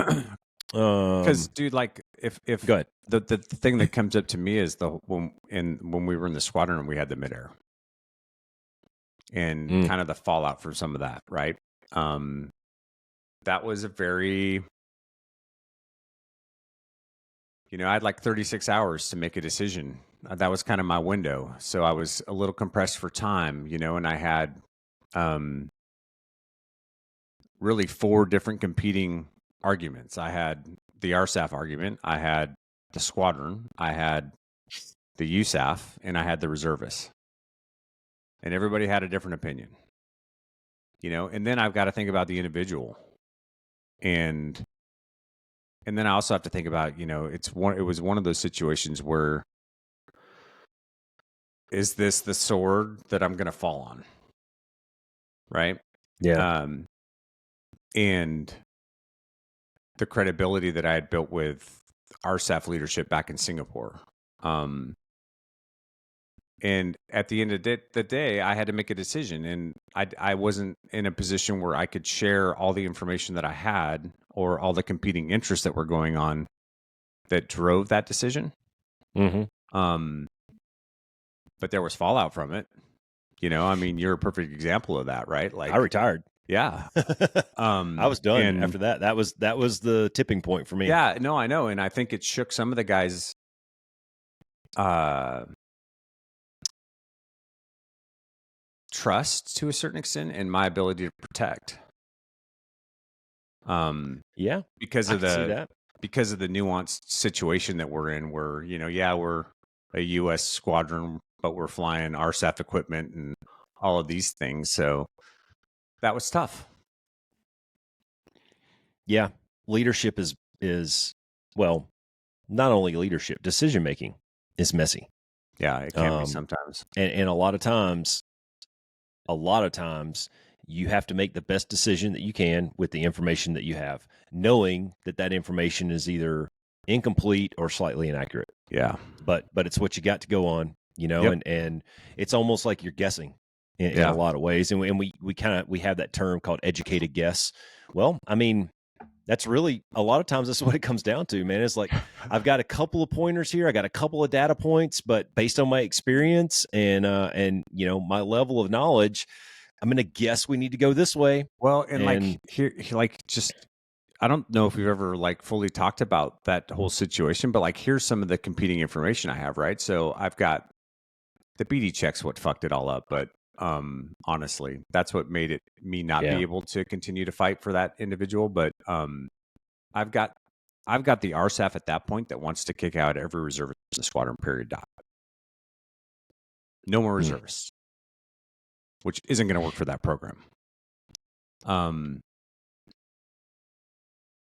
because dude, like if go ahead. The thing that comes up to me is when we were in the squadron and we had the midair and kind of the fallout from some of that, right? That was a very, I had like 36 hours to make a decision. That was kind of my window. So I was a little compressed for time, and I had really 4 different competing arguments. I had the RSAF argument, I had the squadron, I had the USAF, and I had the reservists. And everybody had a different opinion. And then I've got to think about the individual. And then I also have to think about, it was one of those situations where, is this the sword that I'm going to fall on? Right? Yeah. And the credibility that I had built with RSAF leadership back in Singapore. And at the end of the day, I had to make a decision, and I wasn't in a position where I could share all the information that I had or all the competing interests that were going on that drove that decision. Mm-hmm. But there was fallout from it. I mean, you're a perfect example of that, right? Like, I retired. Yeah. I was done after that. That was the tipping point for me. Yeah, no, I know. And I think it shook some of the guys' trust to a certain extent and my ability to protect. Yeah. Because of the nuanced situation that we're in where, we're a US squadron, but we're flying RSAF equipment and all of these things. So that was tough. Yeah. Leadership is well, not only leadership, decision making is messy. Yeah, it can be sometimes. And a lot of times a lot of times you have to make the best decision that you can with the information that you have, knowing that that information is either incomplete or slightly inaccurate. Yeah. But it's what you got to go on, Yep. and it's almost like you're guessing in Yeah. a lot of ways. And we have that term called educated guess. Well, I mean, that's really a lot of times that's what it comes down to, man. It's like, I've got a couple of pointers here. I got a couple of data points, but based on my experience and my level of knowledge, I'm going to guess we need to go this way. Well, and like here, like just, I don't know if we've ever like fully talked about that whole situation, but like here's some of the competing information I have, right? So I've got the BD checks what fucked it all up, but honestly, that's what made it me not be able to continue to fight for that individual. But I've got the RSAF at that point that wants to kick out every reservist in the squadron, period. Dot. No more reservists, which isn't going to work for that program.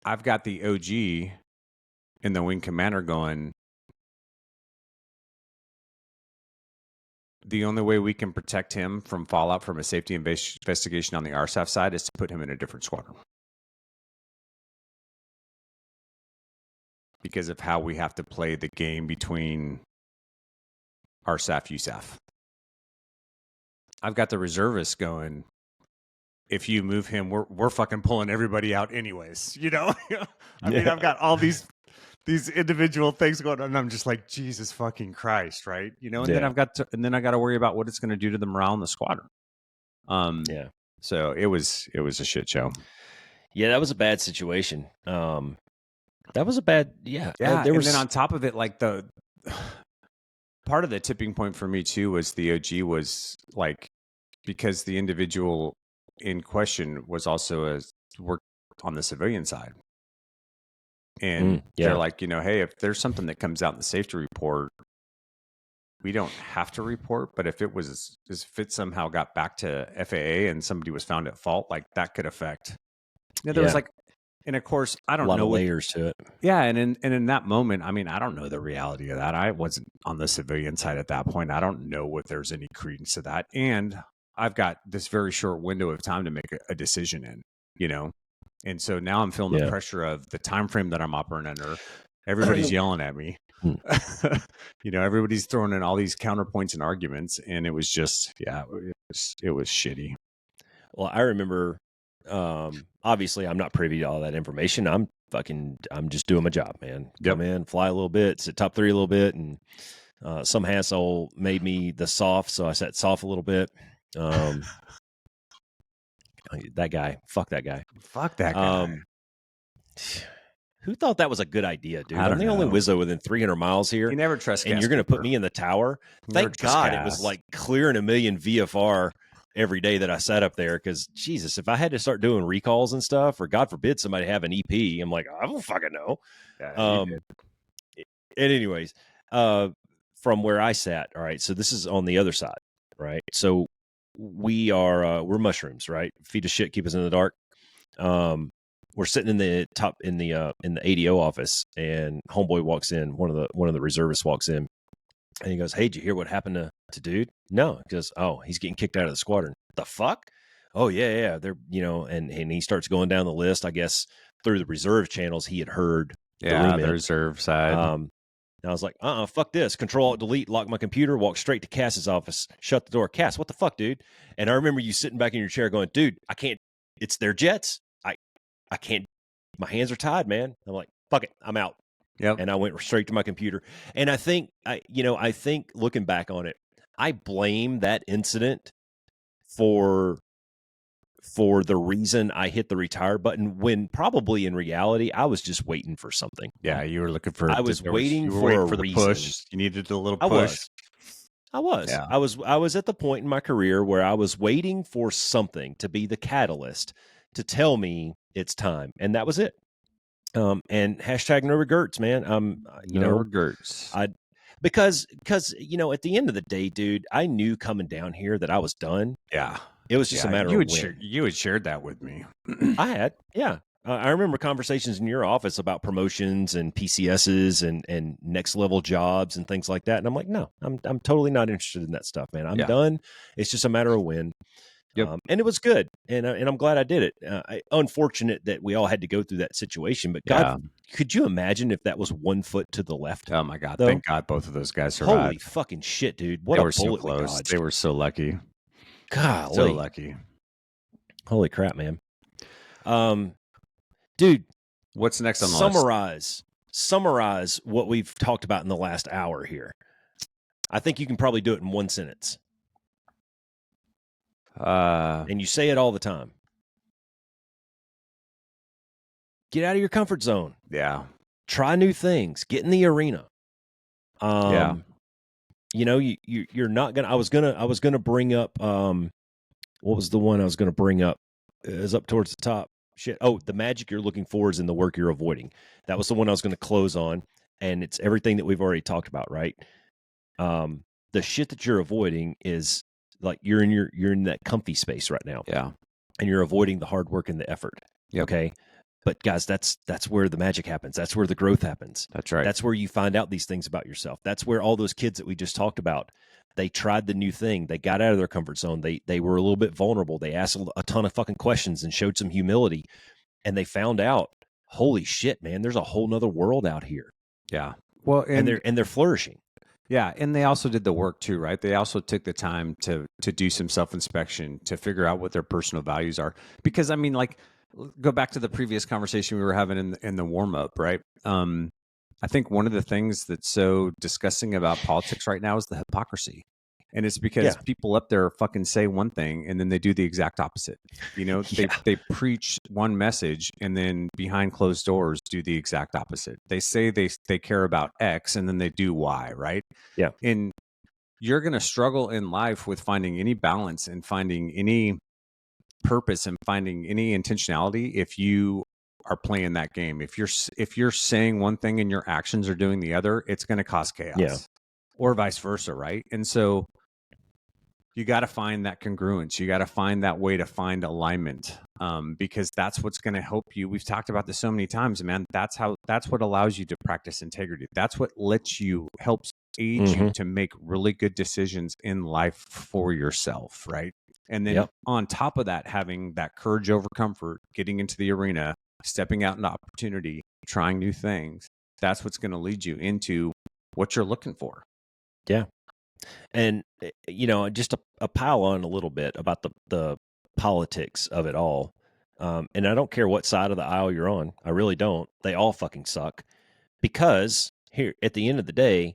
I've got the OG and the wing commander going, the only way we can protect him from fallout from a safety investigation on the RSAF side is to put him in a different squadron. Because of how we have to play the game between RSAF, USAF. I've got the reservists going, if you move him, we're fucking pulling everybody out anyways, I mean, I've got all these individual things going on, and I'm just like, Jesus fucking Christ, right? Then I got to worry about what it's going to do to the morale in the squadron. So it was a shit show. Yeah, that was a bad situation. That was a bad, and then on top of it, like the part of the tipping point for me too was the OG was like, because the individual in question was also worked on the civilian side. And they're like, hey, if there's something that comes out in the safety report, we don't have to report. But if it somehow got back to FAA and somebody was found at fault, like that could affect. There was like, and of course, I don't know. A lot of layers to it. Yeah. And in that moment, I mean, I don't know the reality of that. I wasn't on the civilian side at that point. I don't know if there's any credence to that. And I've got this very short window of time to make a decision in, And so now I'm feeling the pressure of the time frame that I'm operating under. Everybody's yelling at me. Everybody's throwing in all these counterpoints and arguments, and it was just, it was shitty. Well, I remember, obviously I'm not privy to all that information. I'm just doing my job, man. Come in, fly a little bit, sit top 3 a little bit, and some asshole made me the soft, so I sat soft a little bit. That guy, fuck that guy. Who thought that was a good idea, dude? I'm the only Wizzo within 300 miles here. You never trust CAS, and you're going to put me in the tower. Thank God it was like clearing a million VFR every day that I sat up there, because Jesus, if I had to start doing recalls and stuff, or God forbid somebody have an EP, I'm like, I don't fucking know. And anyways, from where I sat, all right, so this is on the other side, right? So we're mushrooms, right? Feed us shit, keep us in the dark. We're sitting in the ADO office, and homeboy walks in. One of the reservists walks in, and he goes, "Hey, did you hear what happened to dude?" No. He goes, "Oh, he's getting kicked out of the squadron." The fuck? Oh yeah. They're and he starts going down the list. I guess through the reserve channels he had heard the reserve side. And I was like, fuck this. Control Alt Delete, lock my computer, walk straight to CAS's office, shut the door. CAS, what the fuck, dude? And I remember you sitting back in your chair going, dude, I can't, it's their jets. I can't, my hands are tied, man. I'm like, fuck it, I'm out. Yep. And I went straight to my computer. And I think looking back on it, I blame that incident for the reason I hit the retire button, when probably in reality I was just waiting for something. Yeah, you were looking for. I was waiting for the push. You needed a little push. I was. Yeah. I was at the point in my career where I was waiting for something to be the catalyst to tell me it's time, and that was it. And hashtag no regrets, man. No regrets. Because at the end of the day, dude, I knew coming down here that I was done. Yeah. It was just a matter of when. You had shared that with me. I had, yeah. I remember conversations in your office about promotions and PCSs and next level jobs and things like that. And I'm like, no, I'm totally not interested in that stuff, man. I'm done. It's just a matter of when. Yep. And it was good, and I'm glad I did it. Unfortunate that we all had to go through that situation, but Yeah. God, could you imagine if that was 1 foot to the left? Oh my God. though? Thank God both of those guys survived. Holy fucking shit, dude! What They a were so bullet we close. dodged. They were so lucky. Golly, So lucky. holy crap, man. Dude, what's next on the list? Summarize what we've talked about in the last hour here. I think you can probably do it in one sentence. And you say it all the time. Get out of your comfort zone. Yeah. Try new things. Get in the arena. Yeah. You know, you're not gonna. I was gonna bring up. What was the one I was gonna bring up? It was up towards the top. Shit. Oh, the magic you're looking for is in the work you're avoiding. That was the one I was gonna close on, and it's everything that we've already talked about, right? The shit that you're avoiding is like you're in that comfy space right now. Yeah. And you're avoiding the hard work and the effort. Yep. Okay. But guys, that's where the magic happens. That's where the growth happens. That's right. That's where you find out these things about yourself. That's where all those kids that we just talked about, they tried the new thing. They got out of their comfort zone. They were a little bit vulnerable. They asked a ton of fucking questions and showed some humility. And they found out, holy shit, man, there's a whole nother world out here. Yeah. Well, And they're flourishing. Yeah, and they also did the work too, right? They also took the time to do some self-inspection, to figure out what their personal values are. Because I mean, like, go back to the previous conversation we were having in the warm-up, right? I think one of the things that's so disgusting about politics right now is the hypocrisy. And it's because people up there fucking say one thing and then they do the exact opposite. You know, they preach one message and then behind closed doors do the exact opposite. They say they care about X and then they do Y, right? Yeah. And you're going to struggle in life with finding any balance and finding any purpose and finding any intentionality if you are playing that game. If you're saying one thing and your actions are doing the other, it's going to cause chaos. Yeah. Or vice versa, right? And so you got to find that congruence. You got to find that way to find alignment, because that's what's going to help you. We've talked about this so many times, man. That's what allows you to practice integrity. That's what helps aid you to make really good decisions in life for yourself, right? And then on top of that, having that courage over comfort, getting into the arena, stepping out into opportunity, trying new things. That's what's going to lead you into what you're looking for. Yeah. And, you know, just a pile on a little bit about the politics of it all. And I don't care what side of the aisle you're on. I really don't. They all fucking suck. Because here, at the end of the day,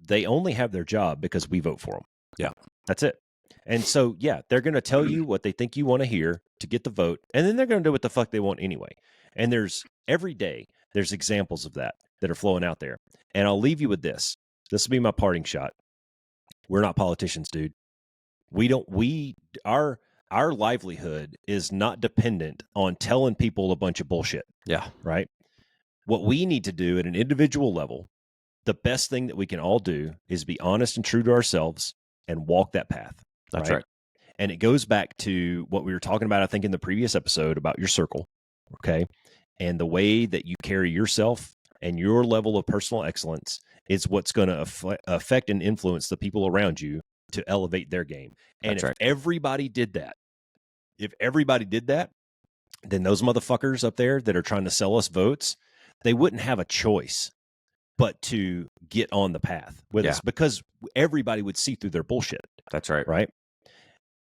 they only have their job because we vote for them. Yeah. That's it. And so, yeah, they're going to tell you what they think you want to hear to get the vote. And then they're going to do what the fuck they want anyway. And every day, there's examples of that are flowing out there. And I'll leave you with this. This will be my parting shot. We're not politicians, dude. Our livelihood is not dependent on telling people a bunch of bullshit. Yeah. Right? What we need to do at an individual level, the best thing that we can all do is be honest and true to ourselves and walk that path. That's right. And it goes back to what we were talking about, I think, in the previous episode about your circle. Okay. And the way that you carry yourself and your level of personal excellence is what's going to affect and influence the people around you to elevate their game. And if everybody did that, then those motherfuckers up there that are trying to sell us votes, they wouldn't have a choice but to get on the path with us, because everybody would see through their bullshit. That's right. Right.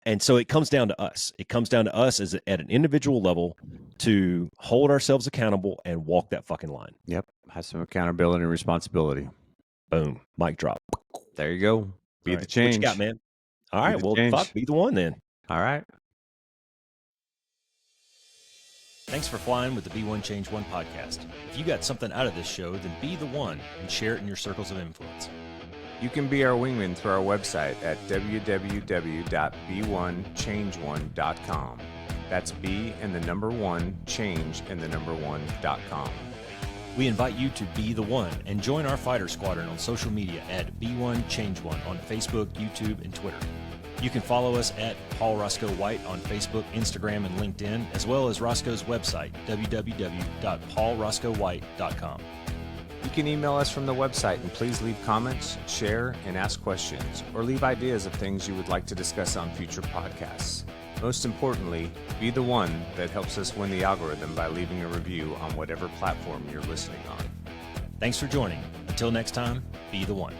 And so it comes down to us. It comes down to us as at an individual level to hold ourselves accountable and walk that fucking line. Yep. Have some accountability and responsibility. Boom. Mic drop. There you go. Be the change. What you got, man? All right. Well, fuck, be the one then. All right. Thanks for flying with the Be One Change One podcast. If you got something out of this show, then be the one and share it in your circles of influence. You can be our wingman through our website at www.b1change1.com. That's B and the number 1, change and the number 1.com. We invite you to be the one and join our fighter squadron on social media at B1Change1 on Facebook, YouTube, and Twitter. You can follow us at Paul Roscoe White on Facebook, Instagram, and LinkedIn, as well as Roscoe's website, www.paulroscoewhite.com. You can email us from the website, and please leave comments, share, and ask questions, or leave ideas of things you would like to discuss on future podcasts. Most importantly, be the one that helps us win the algorithm by leaving a review on whatever platform you're listening on. Thanks for joining. Until next time, be the one.